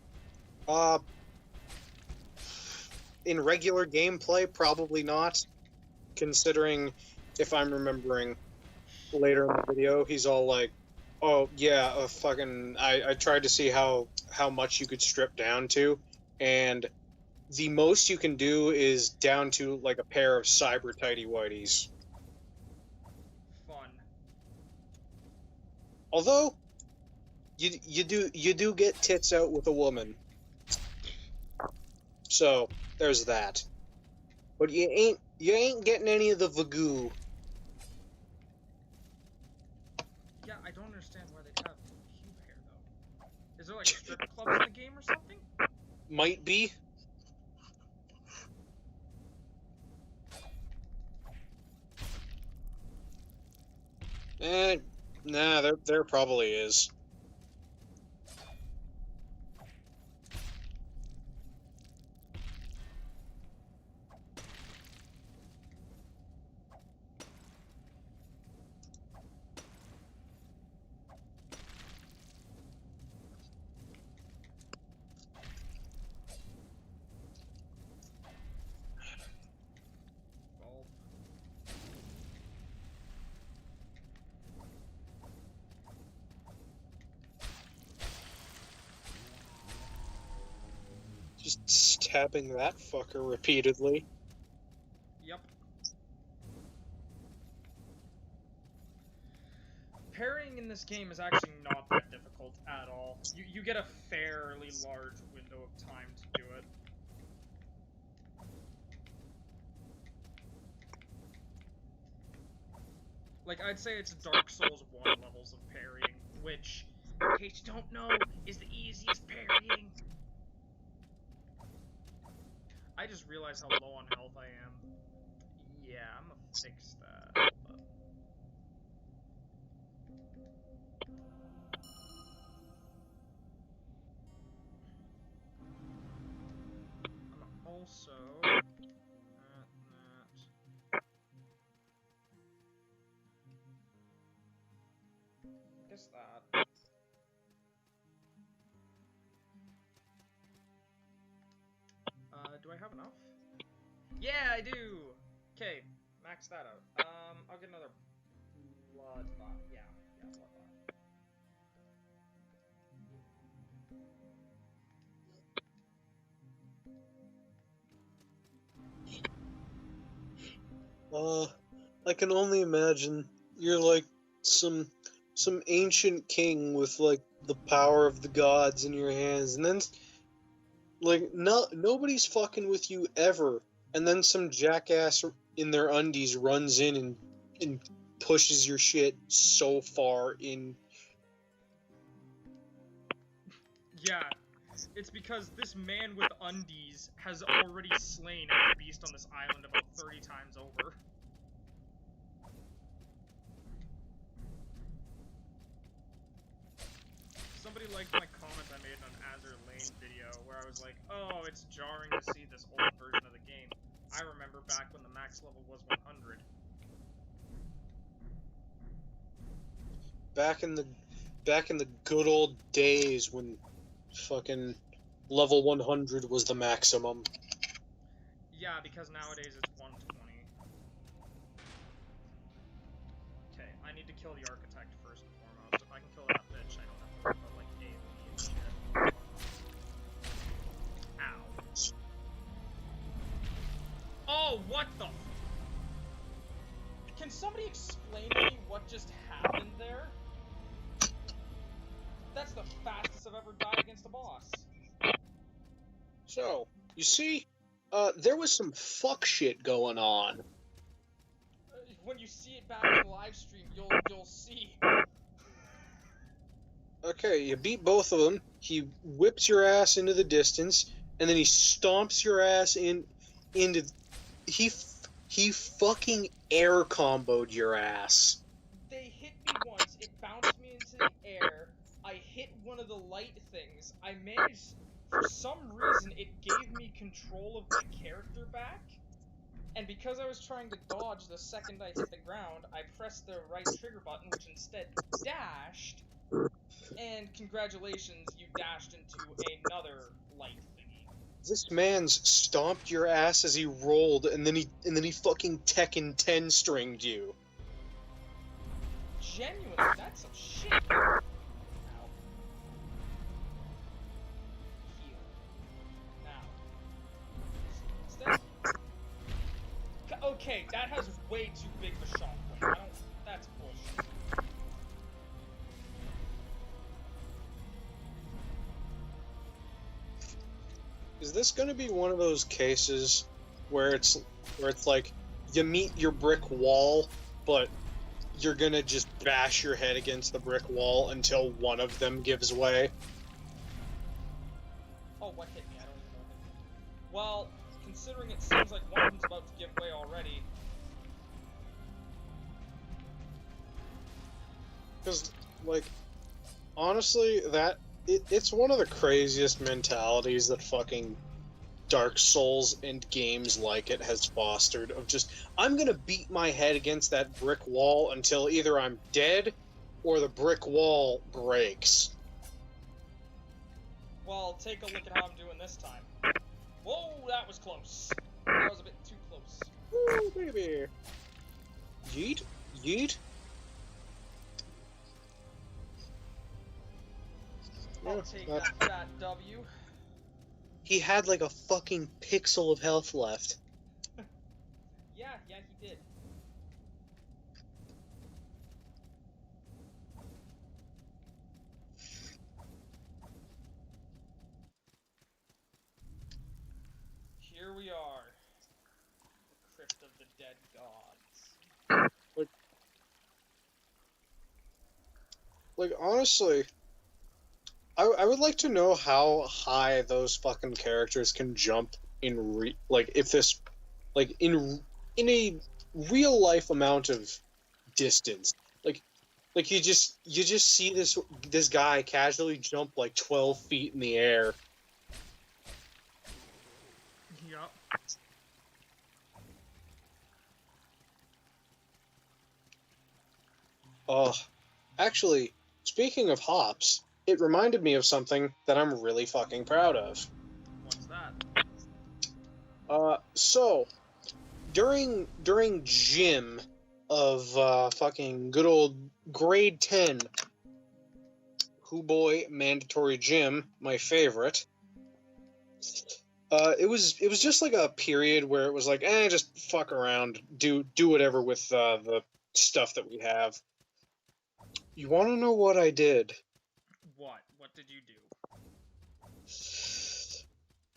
in regular gameplay, probably not. Considering, if I'm remembering later in the video, he's all like, "Oh yeah, fucking, I tried to see how much you could strip down to, and the most you can do is down to like a pair of cyber tighty whities." Fun. Although, you do get tits out with a woman, so there's that. But you ain't getting any of the vagoo. Yeah, I don't understand why they have pube hair though. Is there like strip clubs in the game or something? Might be. Nah, there probably is. Well, Just stabbing that fucker repeatedly. yep. Parrying in this game is actually not that difficult at all. You get a fairly large window of time to do it. Like, I'd say it's Dark Souls 1 levels of parrying, which in case you don't know, is the easiest parrying. I just realized how low on health I am. Yeah, I'm gonna fix that. I'm also that. I guess that. Do I have enough? Yeah, I do! Okay, max that out. I'll get another blood bot. Yeah, blood bot. I can only imagine you're like some ancient king with like the power of the gods in your hands, and then like nobody's fucking with you ever, and then some jackass in their undies runs in and pushes your shit so far in. Yeah, it's because this man with undies has already slain every beast on this island about 30 times over. Somebody liked my comment I made on Azur Lane video, where I was like, oh, it's jarring to see this old version of the game. I remember back when the max level was 100. Back in the good old days when fucking level 100 was the maximum. Yeah, because nowadays it's 120. Okay, I need to kill the architect first and foremost. If I can kill that bitch, I don't have to worry about, like, AoE and shit. Ow. Oh, what the f- Can somebody explain to me what just happened there? That's the fastest I've ever died against a boss. So, you see, there was some fuck shit going on. When you see it back in the live stream, you'll see. Okay, you beat both of them. He whips your ass into the distance, and then he stomps your ass into. He fucking air comboed your ass. They hit me once, it bounced me into the air, I hit one of the light things, I managed, for some reason, it gave me control of my character back, and because I was trying to dodge the second I hit the ground, I pressed the right trigger button, which instead dashed, and congratulations, you dashed into another light thingy. This man's stomped your ass as he rolled, and then he fucking Tekken 10 stringed you. Genuinely, that's some shit. Ow. Heal. Now. Instead. Okay, that has way too big of a shockwave. I don't. That's bullshit. Is this going to be one of those cases where it's like you meet your brick wall, but you're going to just bash your head against the brick wall until one of them gives way? Oh, what hit me? I don't even know what hit me. Well, considering it seems like one of them's about to give way already. Because, like, honestly, it's one of the craziest mentalities that fucking Dark Souls and games like it has fostered, of just, I'm gonna beat my head against that brick wall until either I'm dead or the brick wall breaks. Well, take a look at how I'm doing this time. Whoa, that was close. That was a bit too close. Woo, baby. Yeet, yeet. I'll take that fat W. He had like a fucking pixel of health left. Yeah, he did. Here we are. The Crypt of the Dead Gods. Like honestly, I would like to know how high those fucking characters can jump in if this like in a real life amount of distance. Like you just see this guy casually jump like 12 feet in the air. Yup. Oh, actually, speaking of hops, it reminded me of something that I'm really fucking proud of. What's that? So during gym of fucking good old grade 10, Hoo Boy mandatory gym, my favorite. It was just like a period where it was like, just fuck around, do whatever with the stuff that we have. You want to know what I did? What? What did you do?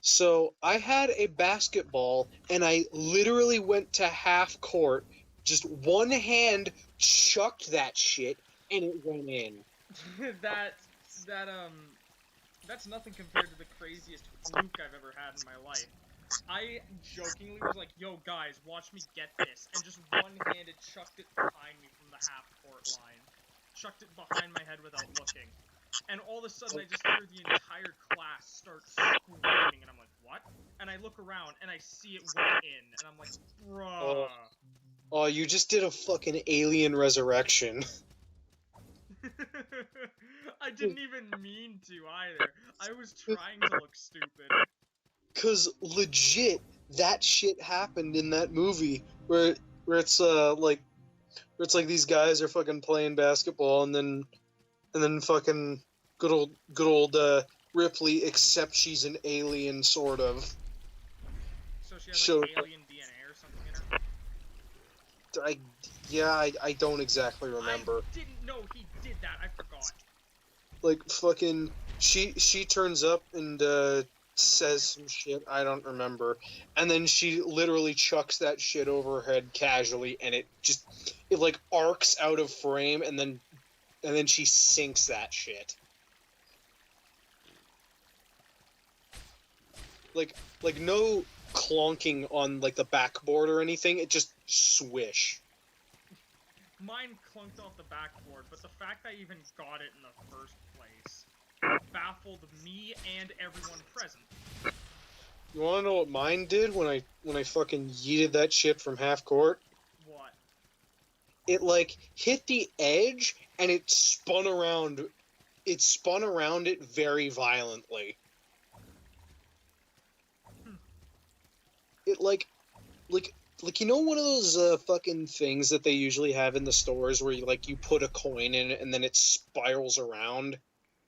So I had a basketball, and I literally went to half court, just one hand chucked that shit, and it went in. that that that's nothing compared to the craziest fluke I've ever had in my life. I jokingly was like, "Yo, guys, watch me get this," and just one-handed chucked it behind me from the half-court line. Chucked it behind my head without looking. And all of a sudden, I just hear the entire class start screaming, and I'm like, "What?" And I look around, and I see it went in, and I'm like, "Bruh." Oh, you just did a fucking alien resurrection. I didn't even mean to either. I was trying to look stupid. Cause legit, that shit happened in that movie where it's these guys are fucking playing basketball, and then fucking good old Ripley, except she's an alien, sort of. So she has like alien DNA or something in her? I don't exactly remember. I didn't know he did that. I forgot. Like fucking, she turns up and says some shit I don't remember, and then she literally chucks that shit over her head casually, and it like arcs out of frame, and then she sinks that shit. Like no clonking on like the backboard or anything. It just swish. Mine clunked off the backboard, but the fact I even got it in the first place baffled me and everyone present. You wanna know what mine did when I fucking yeeted that shit from half court? What? It like hit the edge and it spun around. It spun around it very violently. It like you know, one of those fucking things that they usually have in the stores where you put a coin in it and then it spirals around.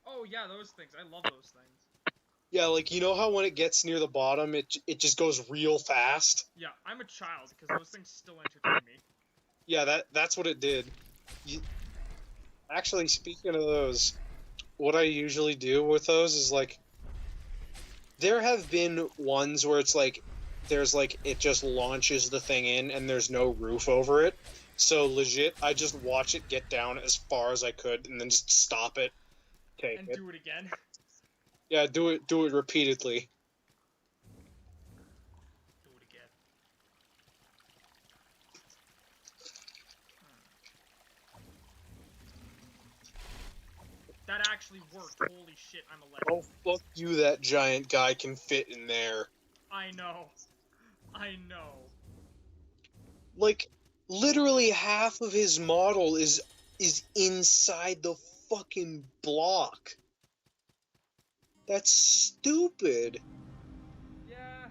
Oh yeah, those things. I love those things. Yeah, like, you know how when it gets near the bottom, it just goes real fast? Yeah, I'm a child, because those things still entertain me. Yeah, that's what it did. Actually, speaking of those, what I usually do with those is, like, there have been ones where it's like, there's like, it just launches the thing in and there's no roof over it. So legit, I just watch it get down as far as I could and then just stop it. Take and it. do it again. Yeah, do it repeatedly. Do it again. That actually worked. Holy shit, I'm a legend. Oh, fuck you, that giant guy can fit in there. I know. I know. Like, literally half of his model is inside the fucking block. That's stupid. Yeah,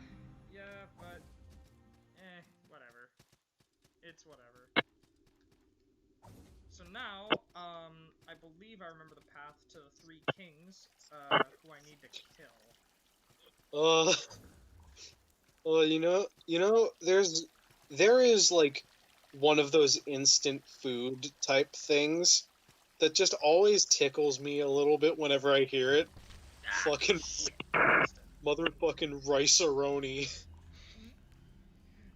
but whatever. It's whatever. So now, I believe I remember the path to the Three Kings, who I need to kill. There is like one of those instant food type things that just always tickles me a little bit whenever I hear it. Fucking motherfucking rice-a-roni.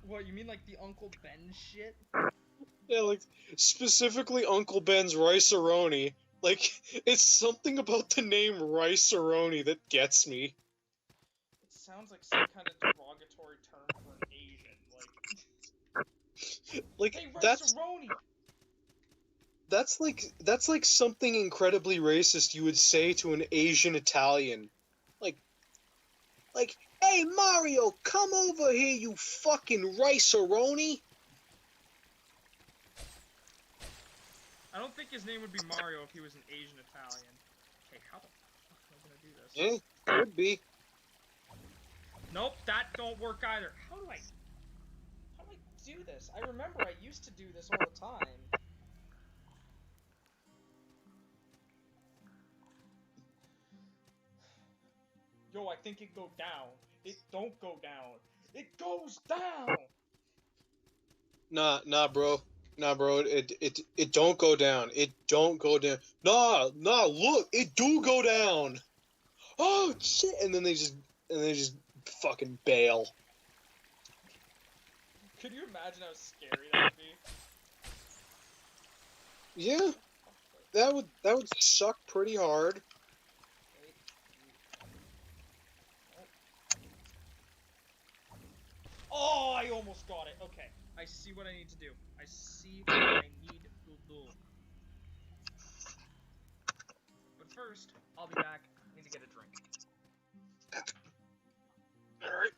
What, you mean like the Uncle Ben shit? Yeah, like, specifically Uncle Ben's rice-a-roni, Like, it's something about the name Rice-A-Roni that gets me. It sounds like some kind of derogatory term for an Asian. Like, Hey, that's Rice-A-Roni! that's like something incredibly racist you would say to an Asian Italian. Like, hey Mario, come over here, you fucking Rice-A-Roni. I don't think his name would be Mario if he was an Asian Italian. Okay, how the fuck am I gonna do this? Could be. Nope, that don't work either. How do I do this? I remember I used to do this all the time. Yo, I think it go down. It don't go down. It goes down! Nah, bro. Nah, bro. It don't go down. It don't go down. Nah, look, it do go down. Oh shit! And then they just fucking bail. Could you imagine how scary that would be? Yeah, that would suck pretty hard. Oh, I almost got it. Okay, I see what I need to do. I see what I need to do. But first, I'll be back. I need to get a drink. All right.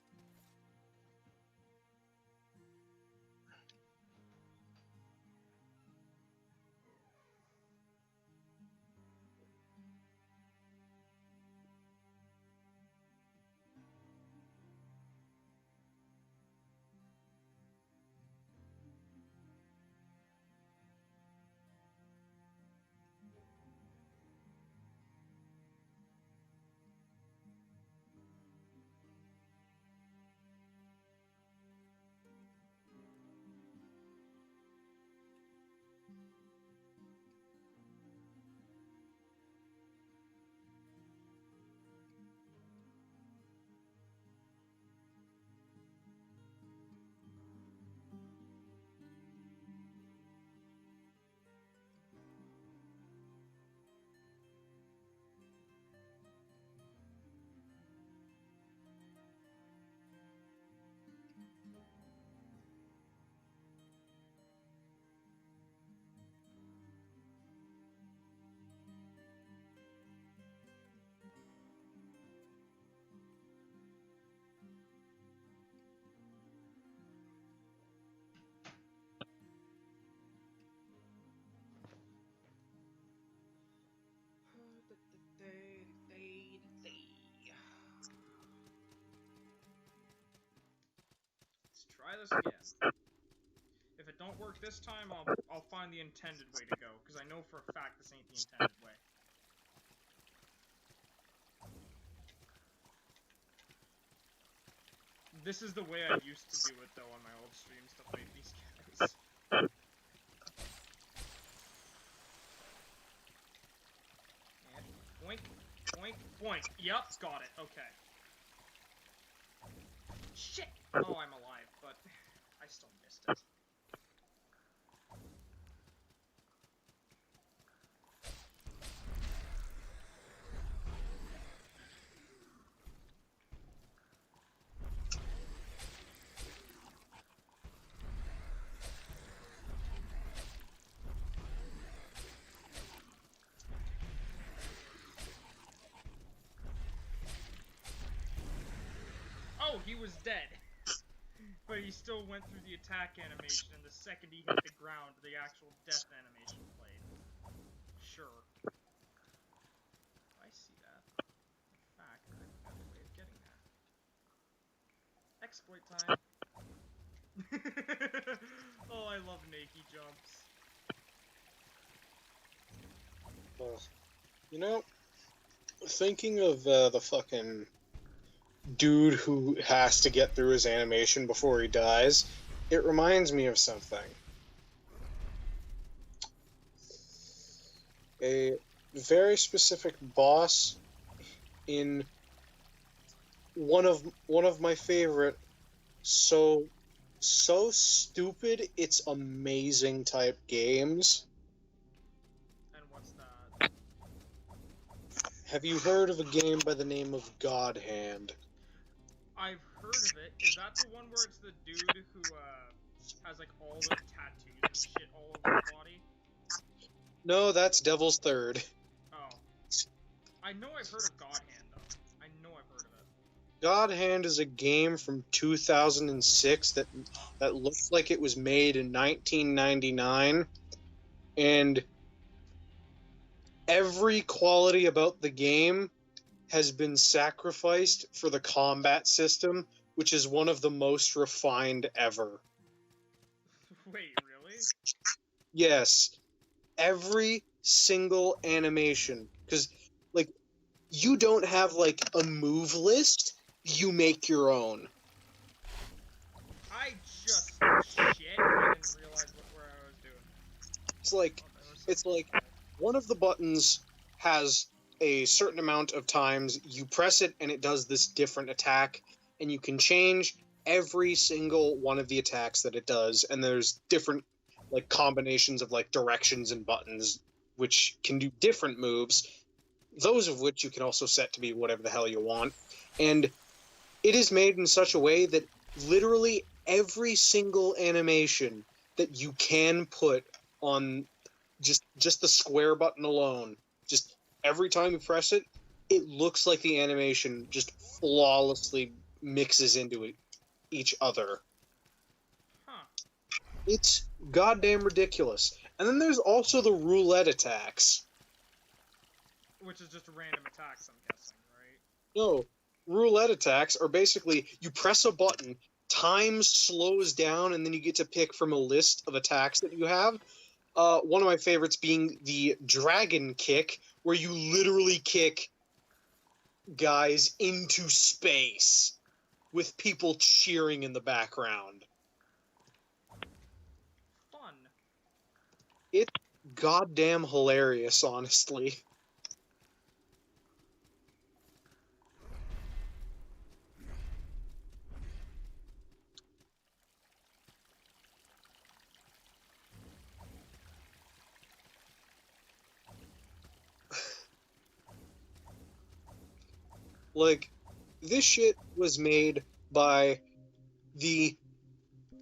Let's try this again. If it don't work this time, I'll find the intended way to go, because I know for a fact this ain't the intended way. This is the way I used to do it, though, on my old streams to fight these guys. And boink, boink, boink. Yup, got it. Okay. Shit! Oh, I'm alive, but I still missed it. Oh, he was dead. But he still went through the attack animation, and the second he hit the ground, the actual death animation played. Sure. I see that. In fact, I've got a way of getting that. Exploit time. Oh, I love Nakey jumps. You know, thinking of the fucking dude who has to get through his animation before he dies, it reminds me of something. A very specific boss in one of my favorite so stupid it's amazing type games. And what's that? Have you heard of a game by the name of God Hand? I've heard of it. Is that the one where it's the dude who has like all the tattoos and shit all over his body? No, that's Devil's Third. Oh. I know I've heard of God Hand though. I know I've heard of it. God Hand is a game from 2006 that looks like it was made in 1999, and every quality about the game has been sacrificed for the combat system, which is one of the most refined ever. Wait, really? Yes, every single animation, because like you don't have like a move list, you make your own. I just shit. I didn't realize where I was doing. It's like Oh, there was it's some- like one of the buttons has a certain amount of times you press it and it does this different attack, and you can change every single one of the attacks that it does, and there's different like combinations of like directions and buttons which can do different moves, those of which you can also set to be whatever the hell you want. And it is made in such a way that literally every single animation that you can put on just the square button alone, just every time you press it, it looks like the animation just flawlessly mixes into each other. Huh. It's goddamn ridiculous. And then there's also the roulette attacks. Which is just random attacks, I'm guessing, right? No, roulette attacks are basically you press a button, time slows down, and then you get to pick from a list of attacks that you have. One of my favorites being the dragon kick, where you literally kick guys into space with people cheering in the background. Fun. It's goddamn hilarious, honestly. Like, this shit was made by the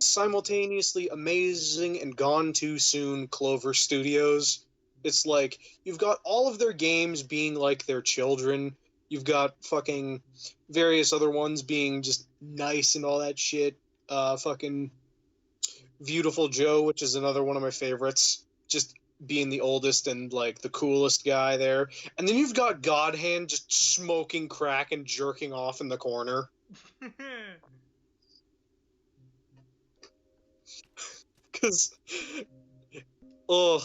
simultaneously amazing and gone too soon Clover Studios. It's like you've got all of their games being like their children. You've got fucking various other ones being just nice and all that shit. Fucking Beautiful Joe, which is another one of my favorites. Just being the oldest and like the coolest guy there. And then you've got Godhand just smoking crack and jerking off in the corner. Cause ugh,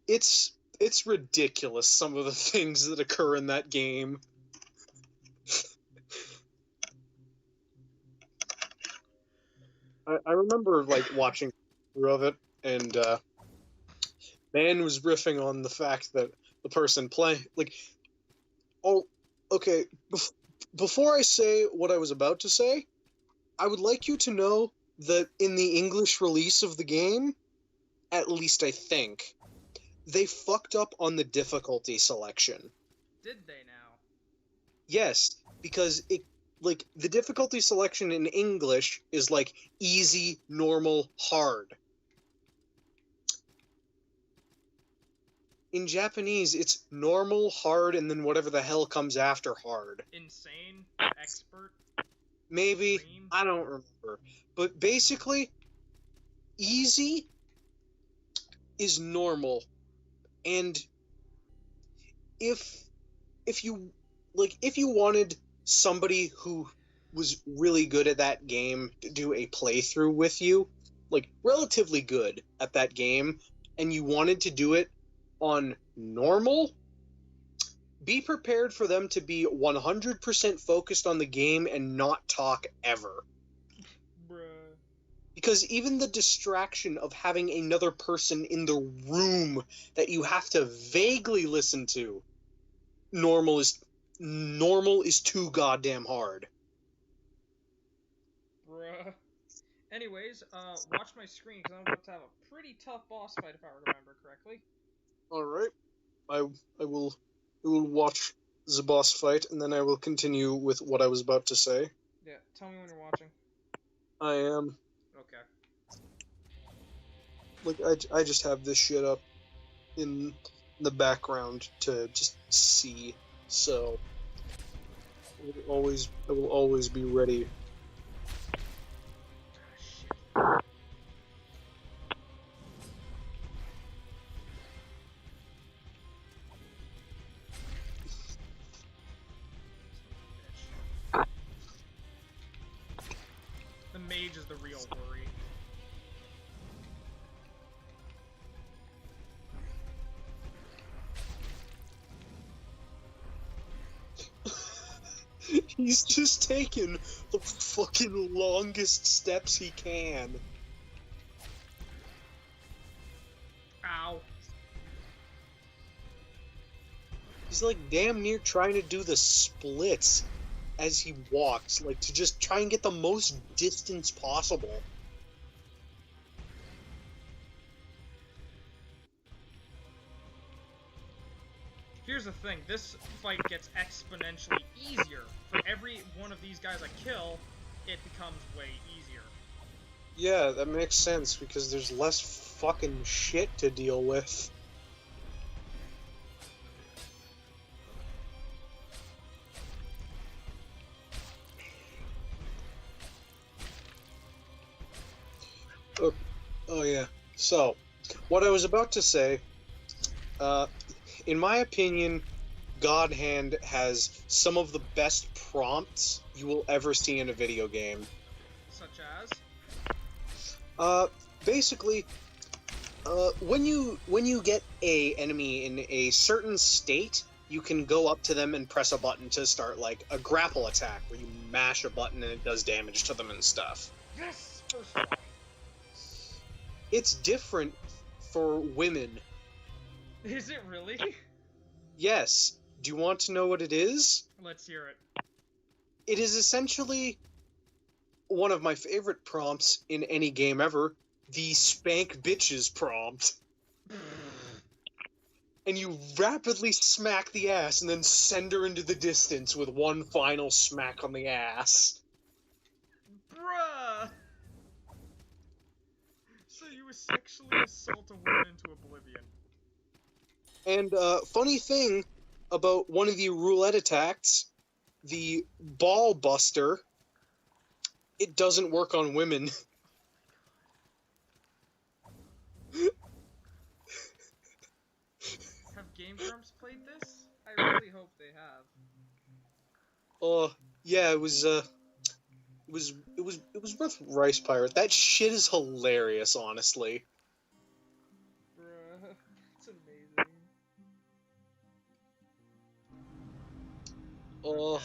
it's ridiculous some of the things that occur in that game. I remember like watching through of it, and man was riffing on the fact that the person playing like, oh, okay. Before I say what I was about to say, I would like you to know that in the English release of the game, at least I think, they fucked up on the difficulty selection. Did they now? Yes, because it like the difficulty selection in English is like easy, normal, hard. In Japanese, it's normal, hard, and then whatever the hell comes after hard. Insane? Expert? Maybe, Extreme? I don't remember. But basically, easy is normal. And if if you if you wanted somebody who was really good at that game to do a playthrough with you, like relatively good at that game, and you wanted to do it on normal, be prepared for them to be 100% focused on the game and not talk ever. Bruh. Because even the distraction of having another person in the room that you have to vaguely listen to, normal is too goddamn hard. Bruh. Anyways, watch my screen because I'm about to have a pretty tough boss fight if I remember correctly. All right, I will will watch the boss fight, and then I will continue with what I was about to say. Yeah, tell me when you're watching. I am. Okay. Like, I just have this shit up in the background to just see, so I will always be ready. Ah, shit. Bitch. The mage is the real worry. He's just taking the fucking longest steps he can. Ow. He's like damn near trying to do the splits as he walks, like to just try and get the most distance possible. Here's the thing, this fight gets exponentially easier. For every one of these guys I kill, it becomes way easier. Yeah, that makes sense because there's less fucking shit to deal with. Oh yeah. So, what I was about to say, in my opinion, God Hand has some of the best prompts you will ever see in a video game. Such as? Basically, when you get a enemy in a certain state, you can go up to them and press a button to start like a grapple attack, where you mash a button and it does damage to them and stuff. Yes! First one. It's different for women. Is it really? Yes. Do you want to know what it is? Let's hear it. It is essentially one of my favorite prompts in any game ever, the spank bitches prompt. And you rapidly smack the ass and then send her into the distance with one final smack on the ass. Bruh! So you sexually assault a woman into oblivion. And funny thing about one of the roulette attacks, the ball buster, it doesn't work on women. Have Game Grumps played this? I really hope they have. Yeah, it was worth Rice Pirate. That shit is hilarious, honestly. Bruh, it's amazing. Oh,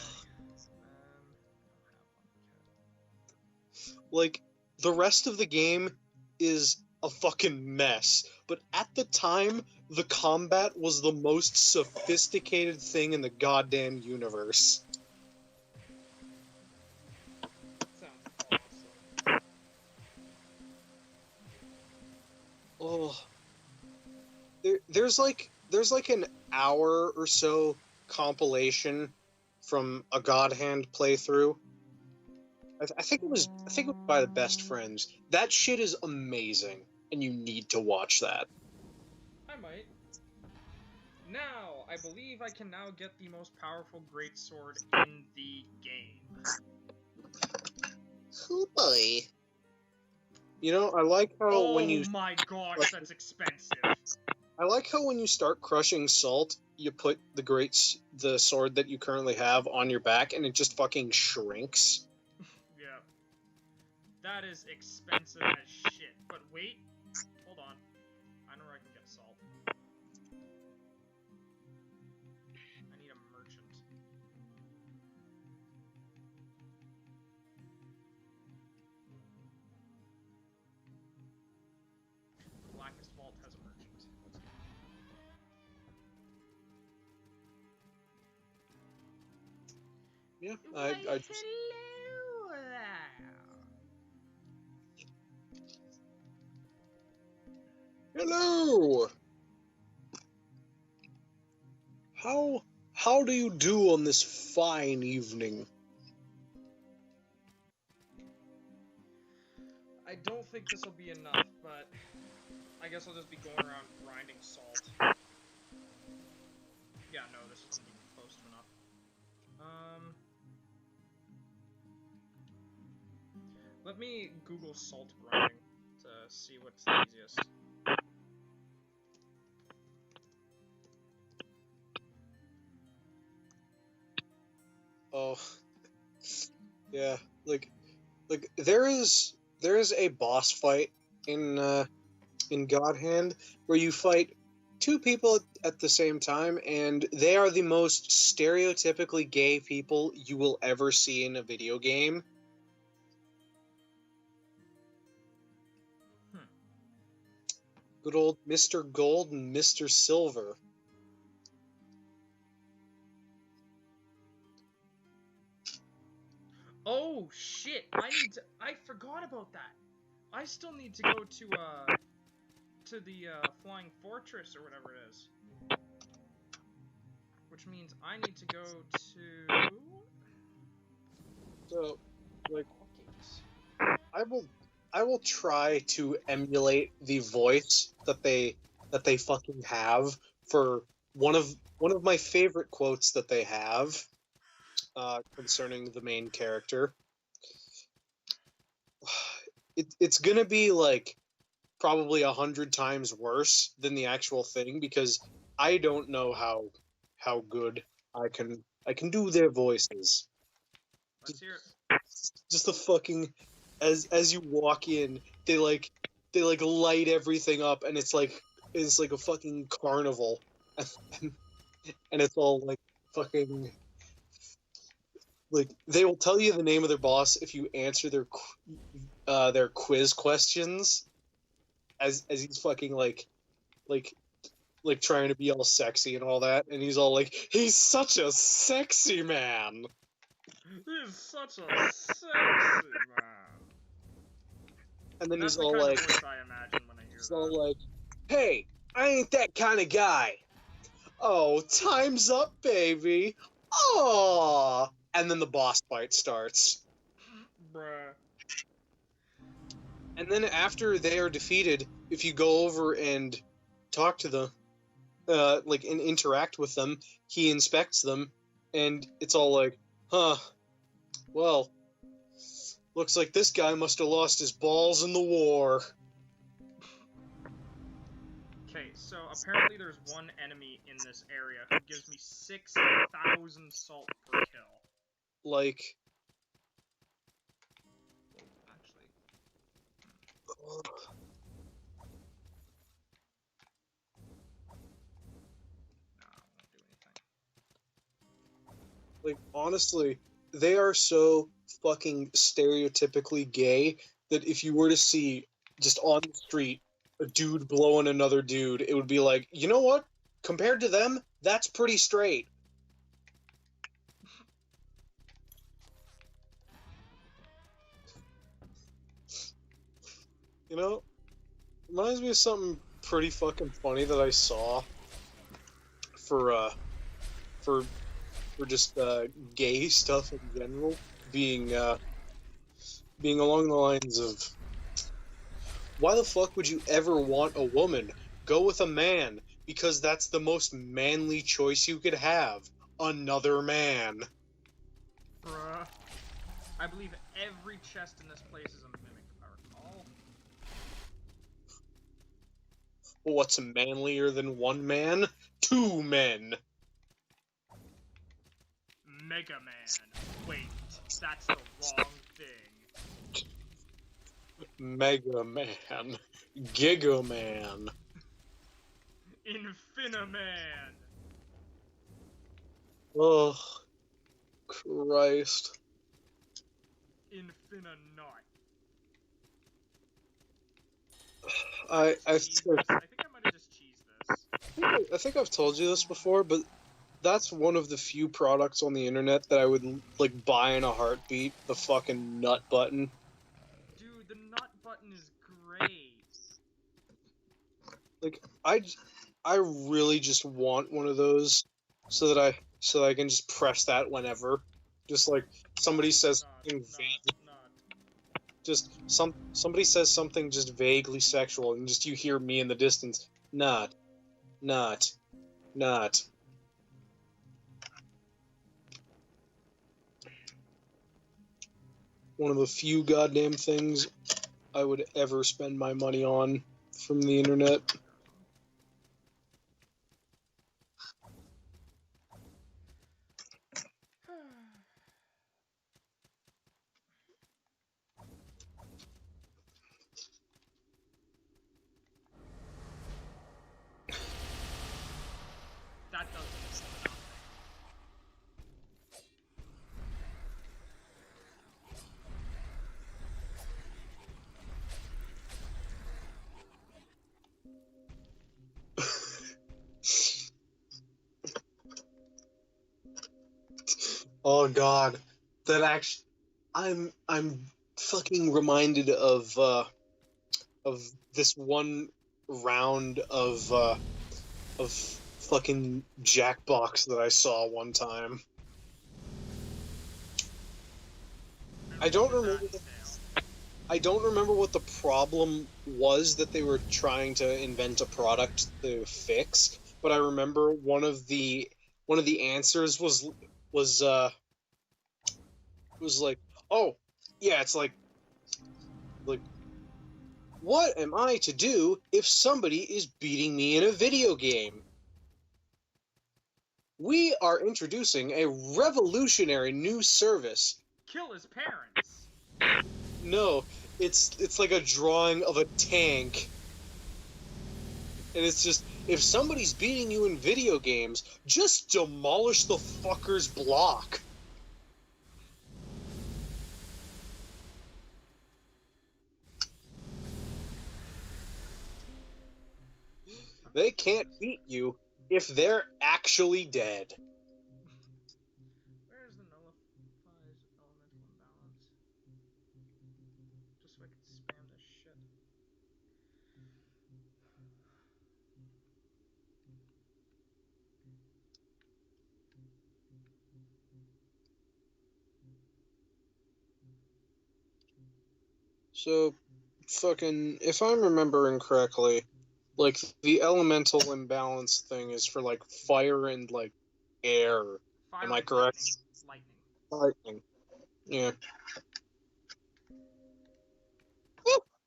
Okay. like the rest of the game is a fucking mess, but at the time, the combat was the most sophisticated thing in the goddamn universe. Sounds awesome. Oh, there's like an hour or so compilation from a God Hand playthrough. I think it was by the Best Friends. That shit is amazing, and you need to watch that. I might. Now, I believe I can now get the most powerful greatsword in the game. Oh boy. You know, I like how when you... Oh my gosh, that's expensive. I like how when you start crushing salt, you put the sword that you currently have on your back, and it just fucking shrinks. Yeah. That is expensive as shit. But wait, hold on. I know where I can get salt. I need a merchant. Blackest Vault has a merchant. Yeah, Why, I just... hello there. Hello! How do you do on this fine evening? I don't think this will be enough, but I guess I'll just be going around grinding salt. Yeah, no, this isn't even close to enough. Let me Google salt grinding to see what's the easiest. Oh, yeah, like there is a boss fight in God Hand where you fight two people at the same time, and they are the most stereotypically gay people you will ever see in a video game. Good old Mr. Gold and Mr. Silver. Oh shit! I forgot about that. I still need to go to the Flying Fortress or whatever it is. Which means I need to go to. So, like, I will try to emulate the voice that they fucking have for one of my favorite quotes that they have concerning the main character. It's gonna be like probably 100 times worse than the actual thing because I don't know how good I can do their voices. Let's hear it. Just the fucking as you walk in, they light everything up, and it's like a fucking carnival, and it's all like fucking like they will tell you the name of their boss if you answer their quiz questions, as he's fucking like trying to be all sexy and all that, and he's all like, he's such a sexy man. He's such a sexy man. And then That's he's the all kind like, of voice I imagine when I hear he's that. all like, hey, I ain't that kind of guy. Oh, time's up, baby. Aww. And then the boss fight starts. Bruh. And then after they are defeated, if you go over and talk to them, and interact with them, he inspects them, and it's all like, huh, well, looks like this guy must have lost his balls in the war. Okay, so apparently there's one enemy in this area who gives me 6,000 salt per kill. Like, Actually. No, I won't do anything. like, honestly, they are so fucking stereotypically gay that if you were to see just on the street a dude blowing another dude, it would be like, you know what? Compared to them, that's pretty straight. You know, reminds me of something pretty fucking funny that I saw for just gay stuff in general, being along the lines of, why the fuck would you ever want a woman? Go with a man, because that's the most manly choice you could have. Another man. Bruh. I believe every chest in this place is a mimic, if I recall. What's manlier than one man? Two men. Mega Man. Wait, that's the wrong thing. Mega Man. Giga Man. Infiniman. Oh, Christ. Infinanut. I Cheese this. I think I might have just cheesed this. I think I've told you this before, but that's one of the few products on the internet that I would like buy in a heartbeat. The fucking nut button. Dude, the nut button is great. Like I really just want one of those so that so I can just press that whenever. Just like somebody says something vague, somebody says something just vaguely sexual, and just you hear me in the distance, not. One of the few goddamn things I would ever spend my money on from the internet. That doesn't nothing. Oh god, that actually, I'm fucking reminded of this one round of fucking Jackbox that I saw one time. I don't remember. I don't remember what the problem was that they were trying to invent a product to fix, but I remember one of the answers was like, oh yeah, it's like what am I to do if somebody is beating me in a video game? We are introducing a revolutionary new service. Kill his parents. No, it's like a drawing of a tank. And it's just, if somebody's beating you in video games, just demolish the fucker's block. They can't beat you if they're actually dead. Where's the nullifies elemental imbalance? Just so I can spam this shit. So, fucking, if I'm remembering correctly, like, the elemental imbalance thing is for, like, fire and, like, air. Fire Am I and correct? Lightning. Lightning. Yeah.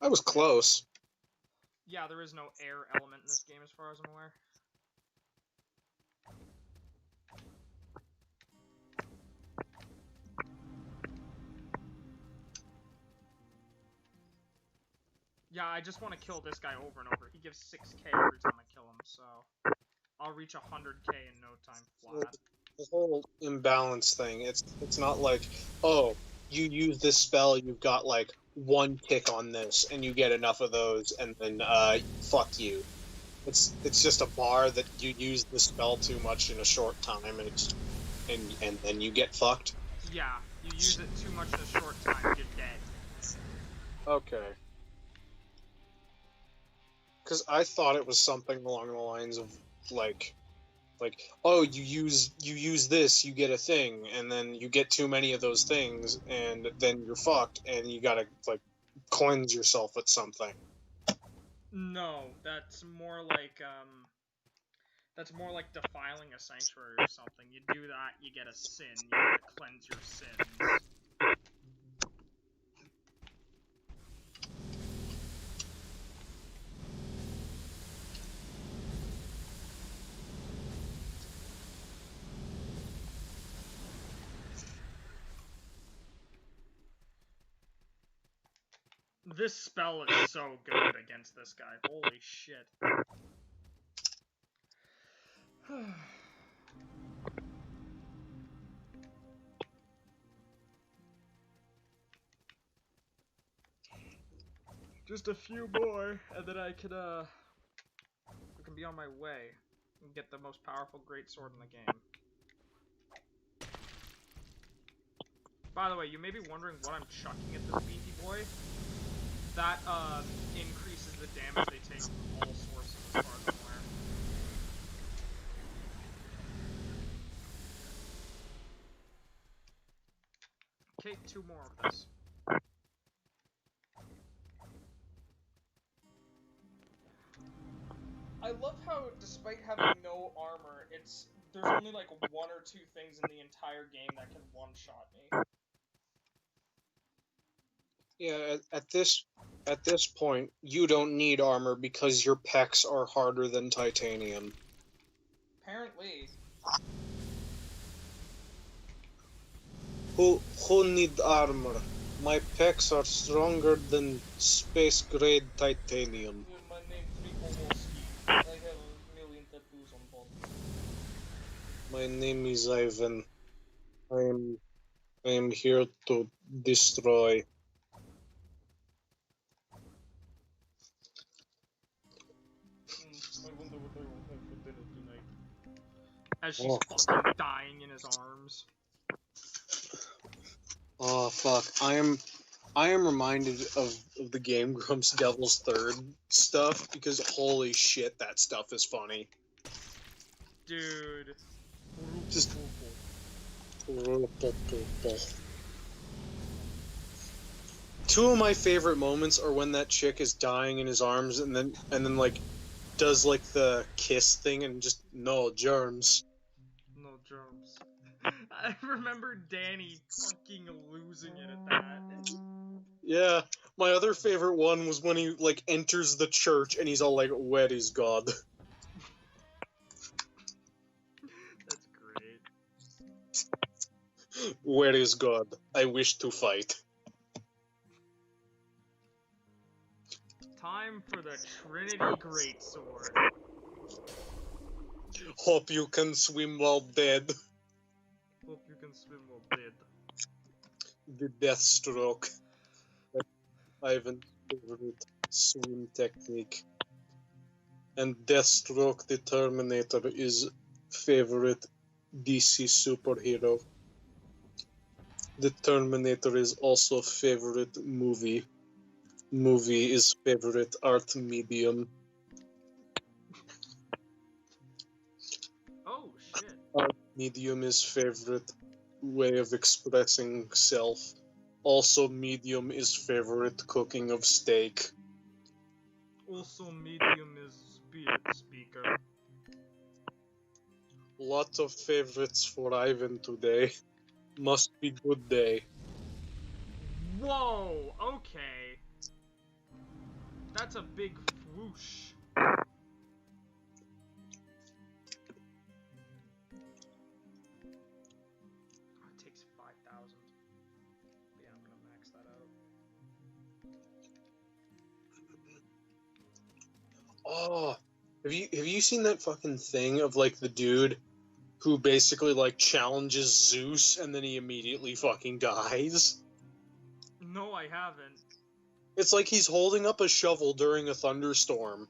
I was close. Yeah, there is no air element in this game as far as I'm aware. Yeah, I just want to kill this guy over and over. He gives 6k every time I kill him, so I'll reach 100k in no time flat. The whole imbalance thing, it's not like, oh, you use this spell, you've got like one tick on this, and you get enough of those, and then fuck you. It's just a bar that you use the spell too much in a short time, and then you get fucked. Yeah, you use it too much in a short time, you're dead. Okay. Because I thought it was something along the lines of like, oh, you use this, you get a thing, and then you get too many of those things, and then you're fucked, and you gotta like cleanse yourself with something. No, that's more like defiling a sanctuary or something. You do that, you get a sin. You have to cleanse your sins. This spell is so good against this guy. Holy shit. Just a few more, and then I can be on my way and get the most powerful greatsword in the game. By the way, you may be wondering what I'm chucking at this beefy boy. That increases the damage they take from all sources as far as I'm aware. Okay, 2 more of this. I love how, despite having no armor, there's only like 1 or 2 things in the entire game that can one-shot me. Yeah, at this point, you don't need armor because your pecs are harder than titanium. Apparently. Who need armor? My pecs are stronger than space grade titanium. My name's Rico Wolski. I have a million tattoos on both. My name is Ivan. I am here to destroy. I wonder what I will have for dinner tonight. As she's Oh. fucking dying in his arms. Oh fuck! I am reminded of the Game Grumps Devil's Third stuff because holy shit, that stuff is funny. Dude. Just- Two of my favorite moments are when that chick is dying in his arms and then like does like the kiss thing and just no germs. No germs. I remember Danny fucking losing it at that. Yeah, my other favorite one was when he like enters the church and he's all like, "Where is God?" That's great. Where is God? I wish to fight. Time for the Trinity Greatsword. Hope you can swim while dead. Hope you can swim while dead. The Deathstroke. Ivan's favorite swim technique. And Deathstroke the Terminator is favorite DC superhero. The Terminator is also favorite movie. Movie is favorite art medium. Oh shit. Art medium is favorite way of expressing self. Also, medium is favorite cooking of steak. Also, medium is spirit speaker. Lots of favorites for Ivan today. Must be good day. Whoa, okay. That's a big whoosh. Oh, it takes 5,000. Yeah, I'm gonna max that out. Oh, have you seen that fucking thing of like the dude who basically like challenges Zeus and then he immediately fucking dies? No, I haven't. It's like he's holding up a shovel during a thunderstorm.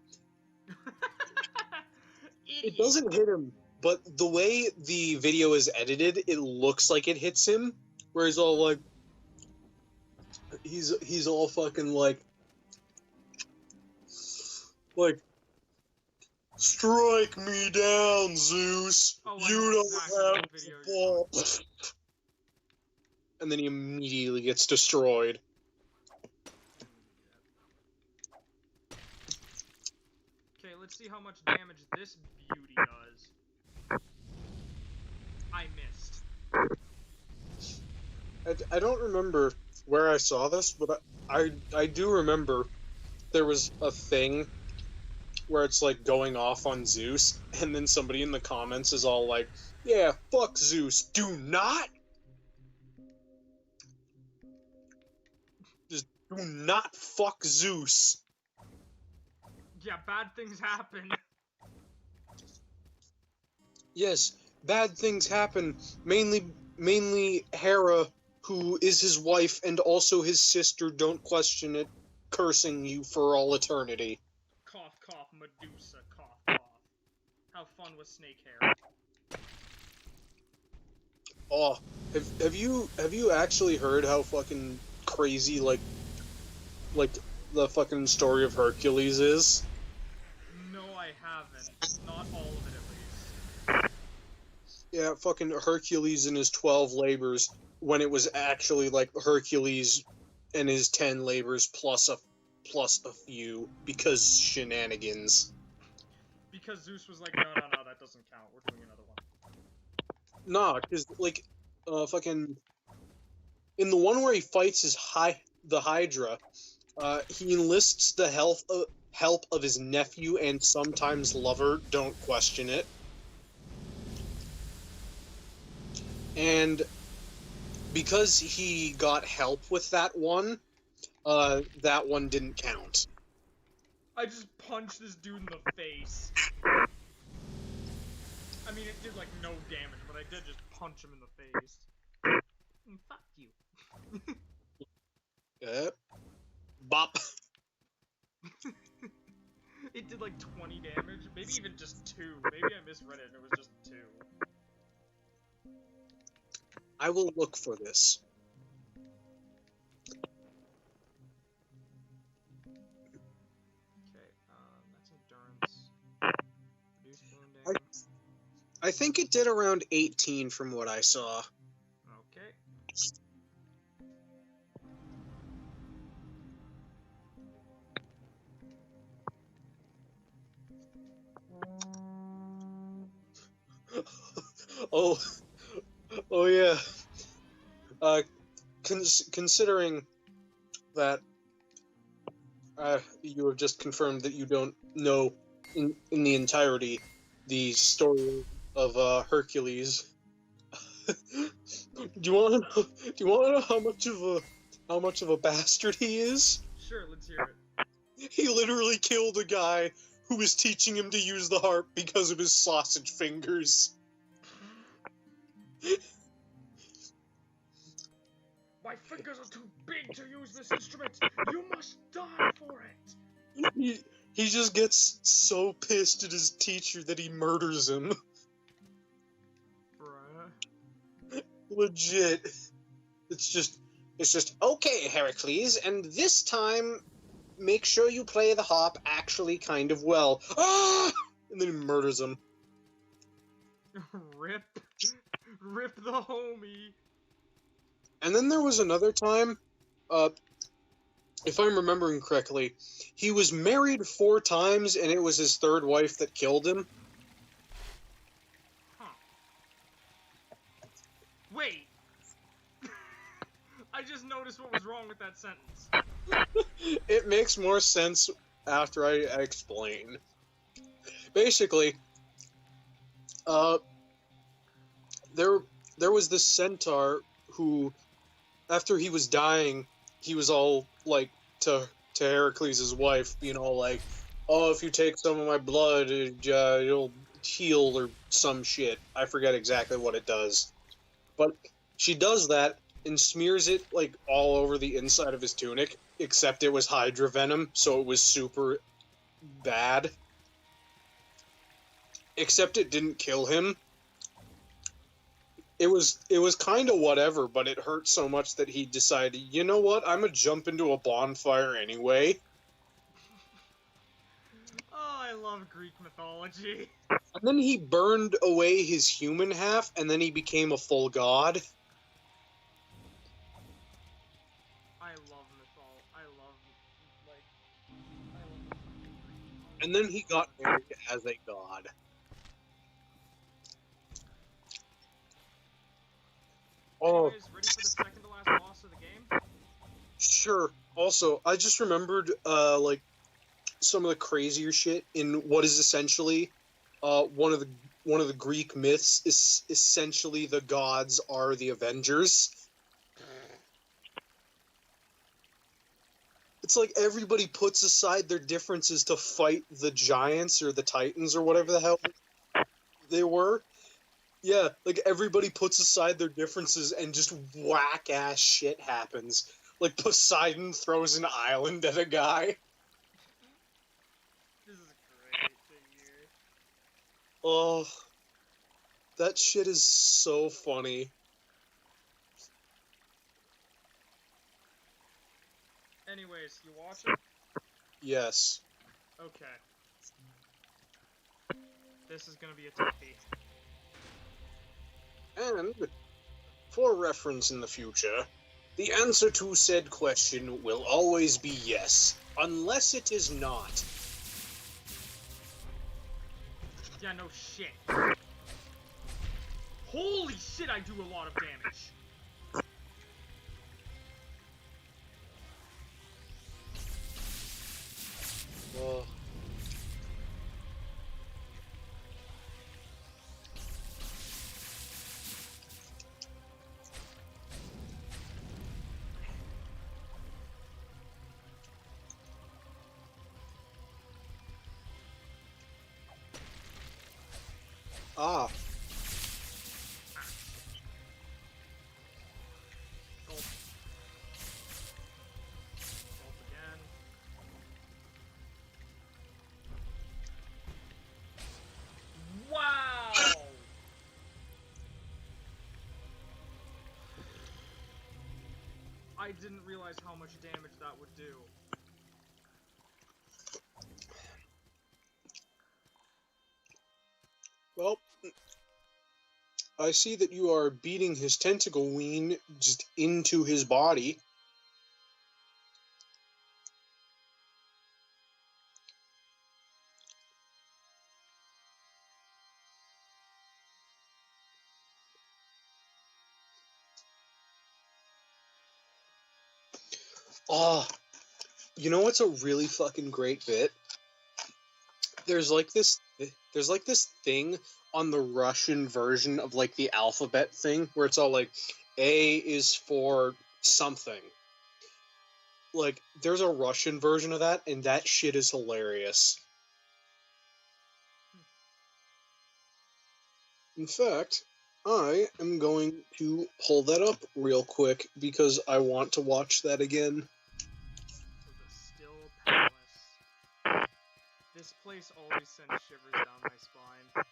It doesn't hit him, but the way the video is edited, it looks like it hits him. Where he's all like, he's all fucking like, strike me down, Zeus. Oh, I You know don't exactly have what video the you're ball. And then he immediately gets destroyed. Okay, let's see how much damage this beauty does. I missed. I don't remember where I saw this, but I do remember there was a thing where it's like going off on Zeus, and then somebody in the comments is all like, "Yeah, fuck Zeus. Do not do not fuck Zeus." Yeah, bad things happen. Yes, bad things happen. Mainly Hera, who is his wife and also his sister, don't question it, cursing you for all eternity. Cough, cough, Medusa, cough, cough. How fun was snake hair? Oh, have you actually heard how fucking crazy like the fucking story of Hercules is? No, I haven't. Not all of it, at least. Yeah, fucking Hercules and his 12 labors when it was actually like Hercules and his 10 labors plus a few because shenanigans. Because Zeus was like, no, no, no, that doesn't count. We're doing another one. Nah, because like fucking in the one where he fights the Hydra, he enlists the help of his nephew and sometimes lover. Don't question it. And because he got help with that one didn't count. I just punched this dude in the face. I mean, it did like no damage, but I did just punch him in the face. Fuck you. Bop. It did like 20 damage, maybe even just 2. Maybe I misread it and it was just 2. I will look for this. Okay, that's endurance. Reduce wounding. I think it did around 18 from what I saw. Okay. oh, oh yeah. Considering that you have just confirmed that you don't know in the entirety the story of Hercules. Do you want to know? Do you want to know how much of a bastard he is? Sure, let's hear it. He literally killed a guy who was teaching him to use the harp because of his sausage fingers. My fingers are too big to use this instrument. You must die for it. He just gets so pissed at his teacher that he murders him. Bruh. Legit. It's just okay, Heracles, and this time make sure you play the harp actually kind of well. Ah! And then he murders him. Rip. Rip the homie. And then there was another time, if I'm remembering correctly, he was married 4 times and it was his 3rd wife that killed him. Huh. Wait. I just noticed what was wrong with that sentence. It makes more sense after I explain. Basically, there was this centaur who, after he was dying, he was all like to Heracles' wife, you know, like, oh, if you take some of my blood, it'll heal or some shit. I forget exactly what it does, but she does that and smears it like all over the inside of his tunic, except it was Hydra venom, so it was super bad. Except it didn't kill him. It was kind of whatever, but it hurt so much that he decided, you know what, I'm gonna jump into a bonfire anyway. Oh, I love Greek mythology. And then he burned away his human half, and then he became a full god. And then he got married as a god. Oh, Anyways, ready for the second to last boss of the game? sure. Also, I just remembered, like, some of the crazier shit in what is essentially, one of the Greek myths is essentially the gods are the Avengers. It's like everybody puts aside their differences to fight the giants or the titans or whatever the hell they were. Yeah, like everybody puts aside their differences and just whack-ass shit happens. Like Poseidon throws an island at a guy. This is great to hear. Oh, that shit is so funny. Anyways, you watch it? Yes. Okay. This is gonna be a toughie. And, for reference in the future, the answer to said question will always be yes, unless it is not. Yeah, no shit. Holy shit, I do a lot of damage. Whoa. Ah. Gulp. Gulp again. Wow! I didn't realize how much damage that would do. Well, I see that you are beating his tentacle ween just into his body. Ah, you know what's a really fucking great bit? There's like this thing on the Russian version of like the alphabet thing where it's all like A is for something. Like there's a Russian version of that and that shit is hilarious. In fact, I am going to pull that up real quick because I want to watch that again. The Still Palace. This place always sends shivers down my spine.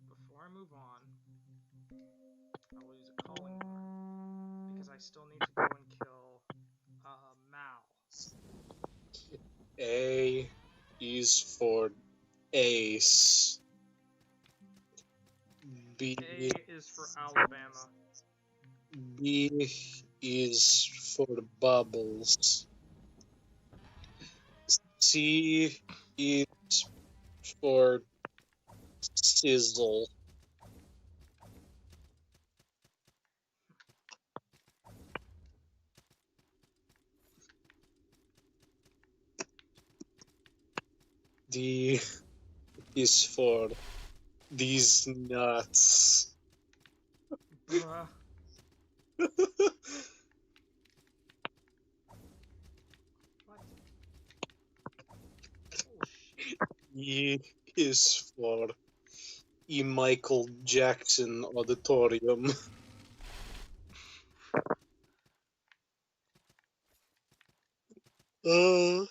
Before I move on, I will use a calling horn because I still need to go and kill Mal. A is for ace. B A is for Alabama. B is for bubbles. C is for sizzle. D is for these nuts. Bruh. What? Oh shit. E is for E. Michael Jackson Auditorium. Uh,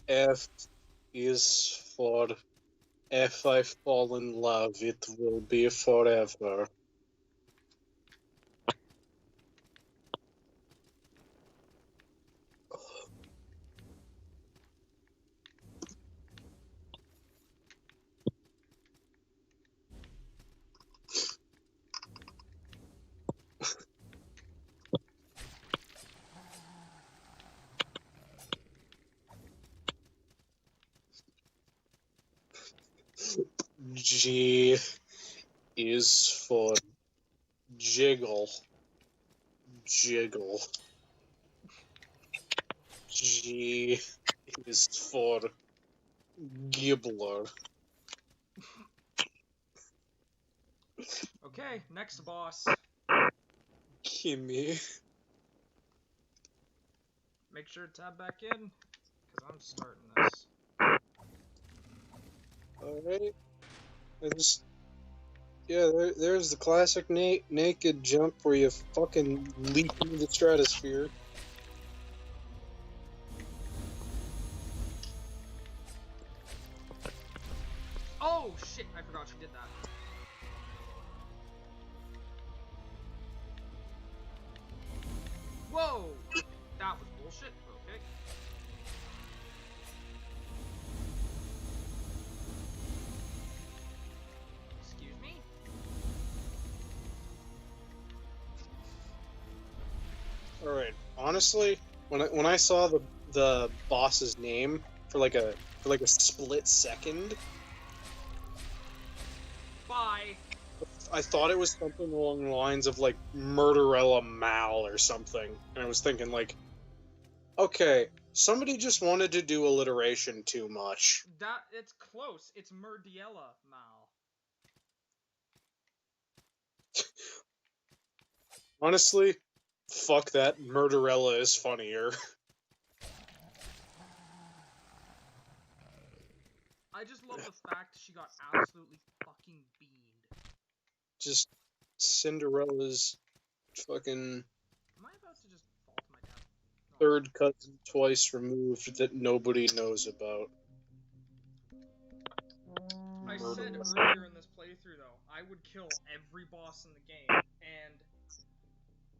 F is for if I fall in love, it will be forever. G is for jiggle. Jiggle. G is for Gibbler. Okay, next boss. Kimmy. Make sure to tab back in, because I'm starting this. Alright. Yeah, there's the classic naked jump where you fucking leap into the stratosphere. Oh shit, I forgot she did that. Whoa! That was bullshit, but okay. Excuse me? Alright, honestly, when I saw the boss's name for like a split second, Bye! I thought it was something along the lines of like Murderella Mal or something. And I was thinking like, okay, somebody just wanted to do alliteration too much. It's close. It's Murdiella Mal. Honestly, fuck that. Murderella is funnier. I just love the fact she got absolutely fucking beamed. Just Cinderella's fucking Am I about to just fall to my death? No. third cousin twice removed that nobody knows about. I said Murderella. earlier in this playthrough, though, I would kill every boss in the game, and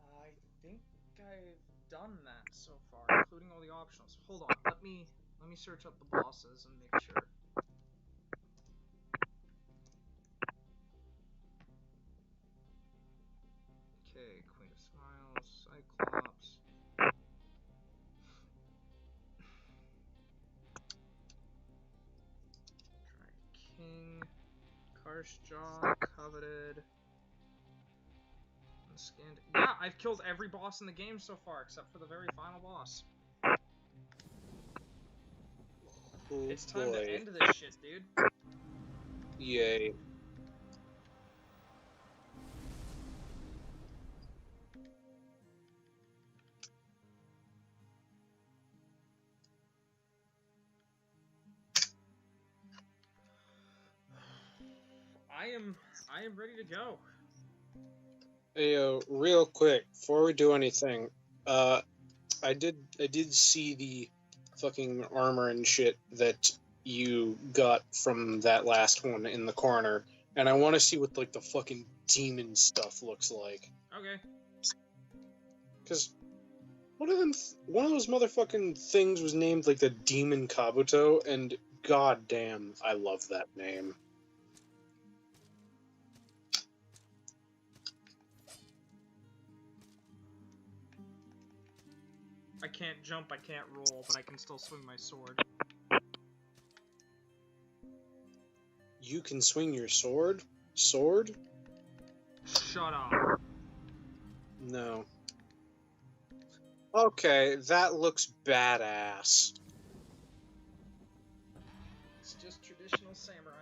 I think I've done that so far, including all the optionals. Hold on, let me search up the bosses and make sure. Okay, Queen of Smiles, Cyclops. Try King, Karshjaw, Coveted. Scanned. Yeah, I've killed every boss in the game so far, except for the very final boss. Oh, It's time boy. to end this shit, dude. Yay. I am ready to go. Hey, real quick, before we do anything, I did see the fucking armor and shit that you got from that last one in the corner, and I want to see what like the fucking demon stuff looks like. Okay. Cause one of those motherfucking things was named like the Demon Kabuto, and goddamn, I love that name. I can't jump, I can't roll, but I can still swing my sword. You can swing your sword? Sword? Shut up. No. Okay, that looks badass. It's just traditional samurai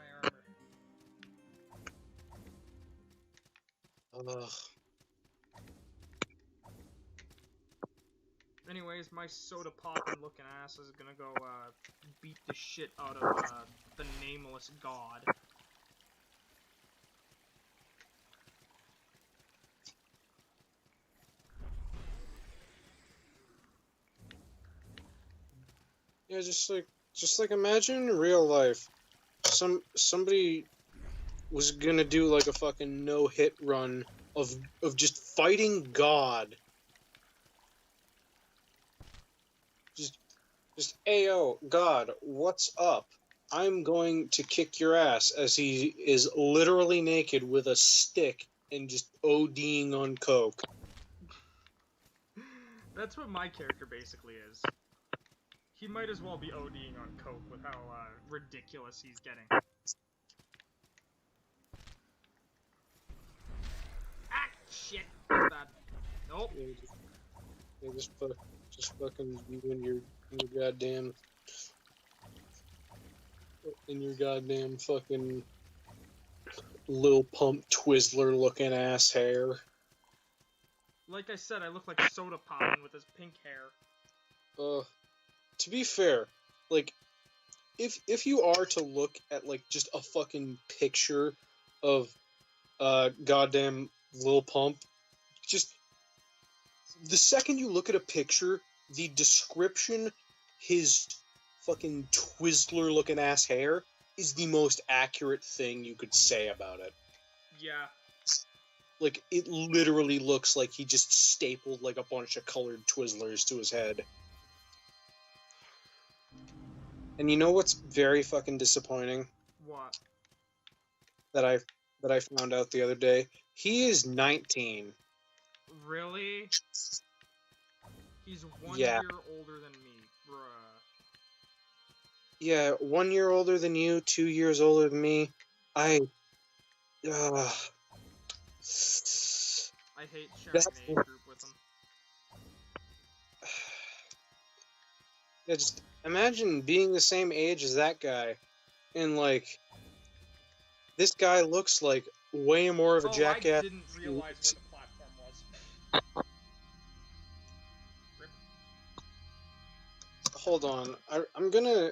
armor. Ugh. Anyways, my soda poppin' looking ass is gonna go beat the shit out of the nameless god. Yeah, just like imagine in real life, somebody was gonna do like a fucking no-hit run of just fighting God. Just Ayo, God, what's up? I'm going to kick your ass, as he is literally naked with a stick and just ODing on coke. That's what my character basically is. He might as well be ODing on coke with how ridiculous he's getting. Ah, shit. That's bad. Nope. Yeah, just Just fucking you and your goddamn fucking Lil Pump Twizzler looking ass hair. Like I said, I look like Soda Poppin' with his pink hair. To be fair, like, if you are to look at like just a fucking picture of goddamn Lil Pump, just the second you look at a picture, the description, his fucking Twizzler looking ass hair, is the most accurate thing you could say about it. Yeah. Like, it literally looks like he just stapled like a bunch of colored Twizzlers to his head. And you know what's very fucking disappointing? What? That I found out the other day? He is 19. Really? He's one Yeah. year older than me, bruh. Yeah, 1 year older than you, 2 years older than me. I hate sharing an age group with him. Yeah, just imagine being the same age as that guy, and like, this guy looks like way more of a jackass. I didn't realize where the platform was. Rip. Hold on, I'm gonna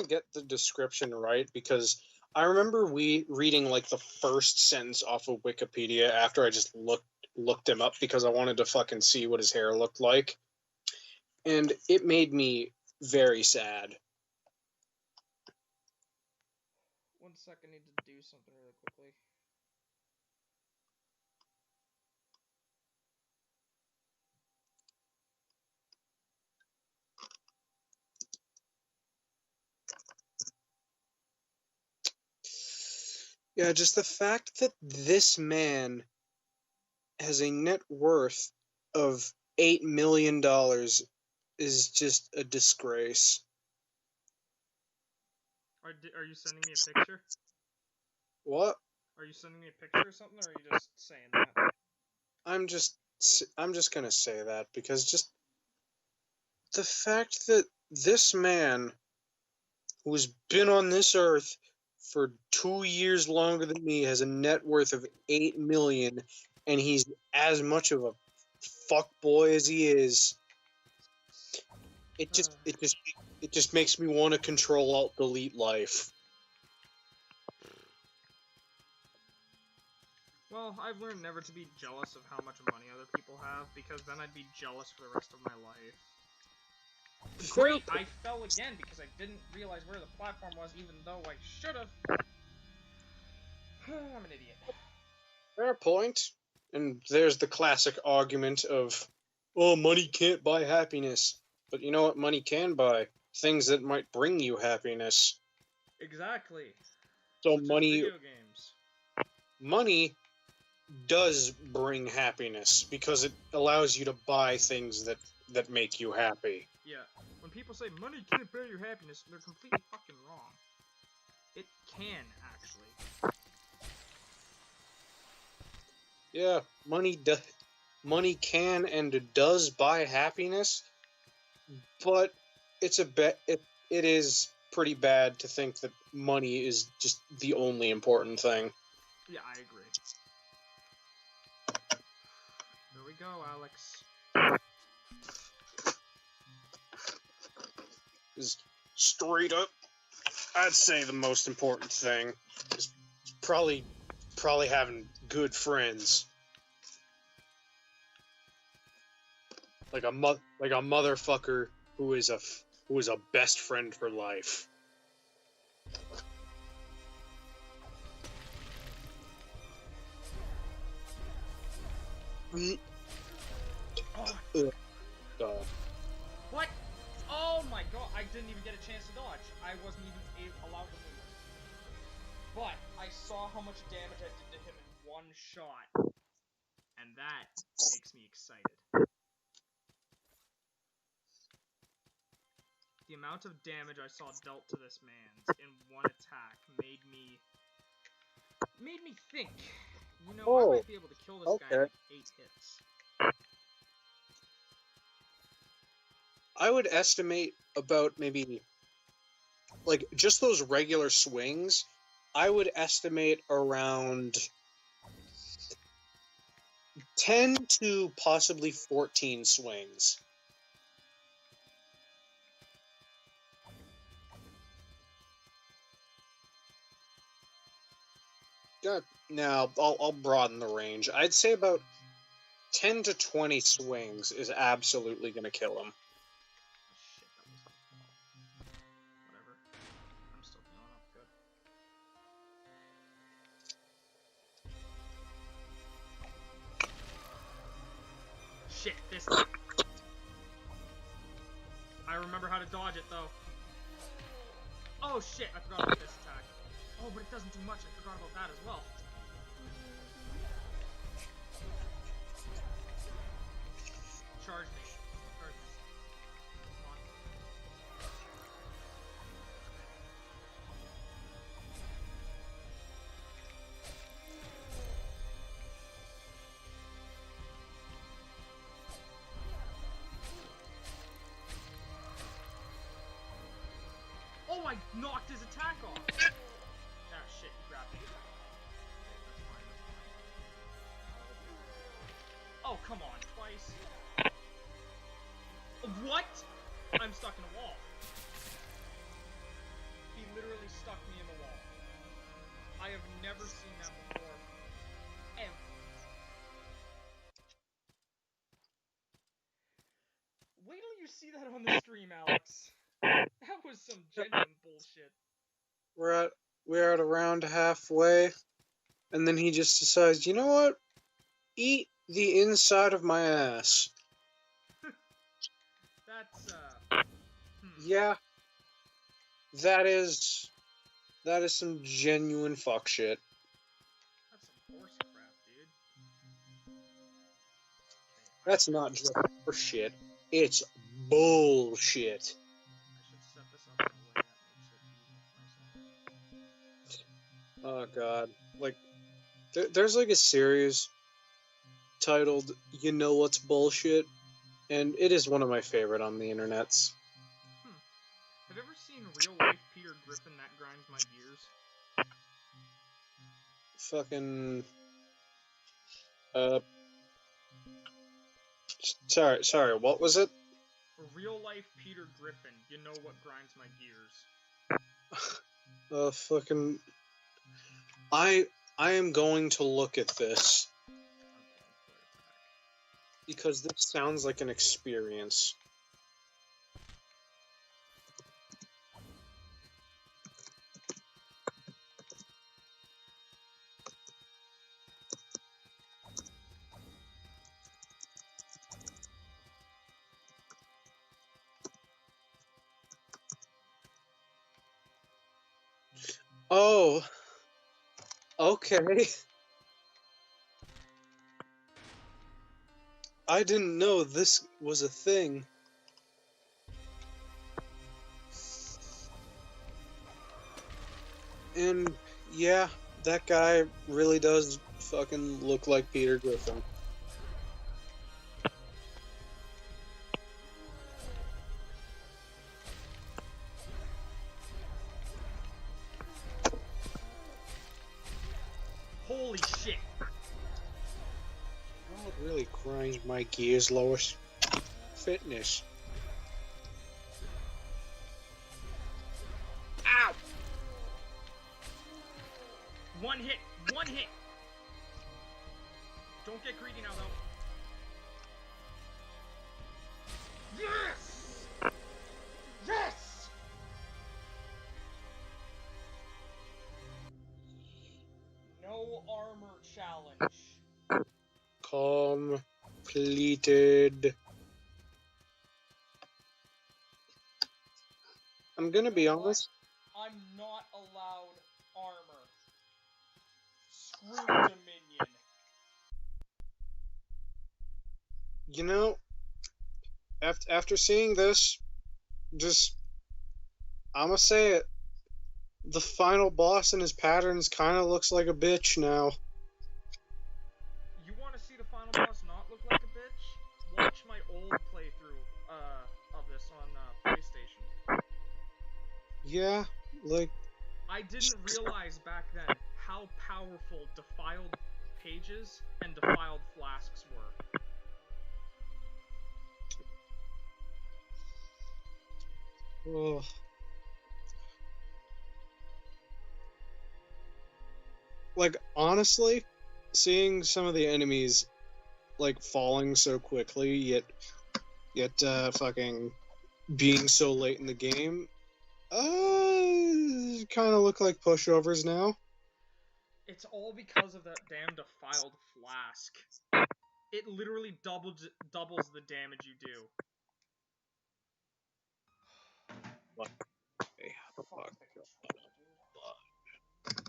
get the description right, because I remember reading like the first sentence off of Wikipedia after I just looked him up because I wanted to fucking see what his hair looked like, and it made me very sad. 1 second, I need to do something really quickly. Yeah, just the fact that this man has a net worth of $8 million is just a disgrace. Are you sending me a picture? What? Are you sending me a picture or something, or are you just saying that? I'm just gonna say that because just the fact that this man, who's been on this earth for 2 years longer than me, has a net worth of 8 million, and he's as much of a fuckboy as he is. It just makes me want to control alt delete life. Well, I've learned never to be jealous of how much money other people have, because then I'd be jealous for the rest of my life. Great! I fell again because I didn't realize where the platform was, even though I should've. I'm an idiot. Fair point. And there's the classic argument of, oh, money can't buy happiness. But you know what money can buy? Things that might bring you happiness. Exactly. So Such as video games. Money does bring happiness because it allows you to buy things that make you happy. Yeah. When people say money can't buy your happiness, they're completely fucking wrong. It can, actually. Yeah, money can and does buy happiness, but it is pretty bad to think that money is just the only important thing. Yeah, I agree. Here we go, Alex. Is straight up, I'd say the most important thing is probably having good friends. Like a motherfucker who is a best friend for life. What? Oh my god, I didn't even get a chance to dodge. I wasn't even allowed to move. But I saw how much damage I did to him in one shot. And that makes me excited. The amount of damage I saw dealt to this man in one attack made me think, you know, I might be able to kill this guy in like 8 hits. I would estimate about maybe, like, just those regular swings, I would estimate around 10 to possibly 14 swings. Now, I'll broaden the range. I'd say about 10 to 20 swings is absolutely going to kill him. Oh, shit, that was whatever. I'm still healing up good. Shit, this time. I remember how to dodge it, though. Oh, shit, I forgot about this attack. Oh, but it doesn't do much. I forgot about that as well. Charge me. Charge me. Come on. Oh, I knocked his attack off! Ah, shit, he grabbed me. Okay, that's fine, that's fine. Oh, come on, twice. What? I'm stuck in a wall. He literally stuck me in the wall. I have never seen that before. Ever. Wait till you see that on the stream, Alex. That was some genuine bullshit. We're at around halfway, and then he just decides, you know what? Eat the inside of my ass. That's, Yeah. That is some genuine fuck shit. That's some horse crap, dude. Okay, That's not just horse shit. It's bullshit. I should set this up in a way that makes it easy for myself. Oh god. Like, there's like a series titled You Know What's Bullshit, and it is one of my favorite on the internets. Have you ever seen real life Peter Griffin that grinds my gears? Fucking sorry, what was it? Real life Peter Griffin, you know what grinds my gears. Fucking I am going to look at this because this sounds like an experience. Oh, okay. I didn't know this was a thing. And yeah, that guy really does fucking look like Peter Griffin. Holy shit! What really grinds my gears, Lois? Fitness. Ow! One hit! One hit! Don't get greedy now, though. Yes! Yes! No armor challenge. Completed. I'm gonna be honest. I'm not allowed armor. Screw Dominion. You know, after seeing this, I'ma say it. The final boss and his patterns kind of looks like a bitch now. You want to see the final boss not look like a bitch? Watch my old playthrough of this on PlayStation. Yeah, like I didn't realize back then how powerful defiled pages and defiled flasks were. ugh. Like honestly, seeing some of the enemies like falling so quickly, yet fucking being so late in the game, kind of look like pushovers now. It's all because of that damn defiled flask. It literally doubles the damage you do. What? Fuck the controller, dude.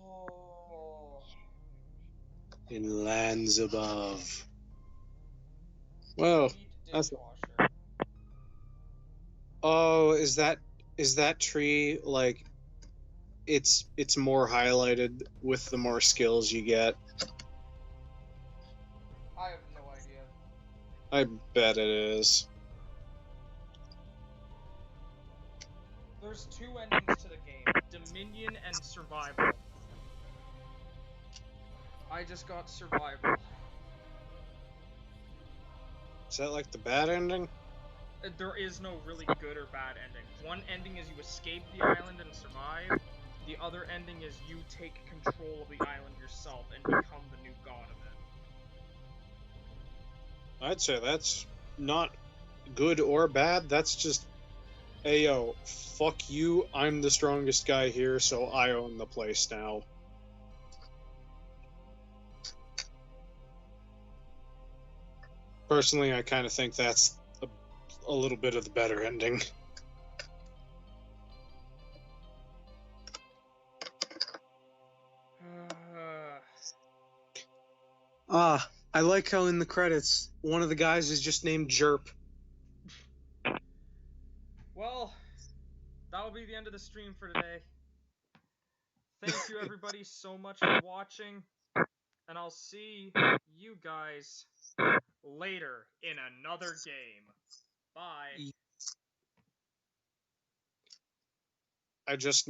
Oh. In lands above. Whoa, Sweet that's. dishwasher. Oh, is that tree like? It's more highlighted with the more skills you get. I have no idea. I bet it is. There's two endings to the game, Dominion and Survival. I just got Survival. Is that like the bad ending? There is no really good or bad ending. One ending is you escape the island and survive. The other ending is you take control of the island yourself and become the new god of it. I'd say that's not good or bad. That's just, hey yo, fuck you. I'm the strongest guy here, so I own the place now. Personally, I kind of think that's a little bit of the better ending. I like how in the credits, one of the guys is just named Jerp. Well, that'll be the end of the stream for today. Thank you everybody so much for watching, and I'll see you guys later in another game. Bye. I just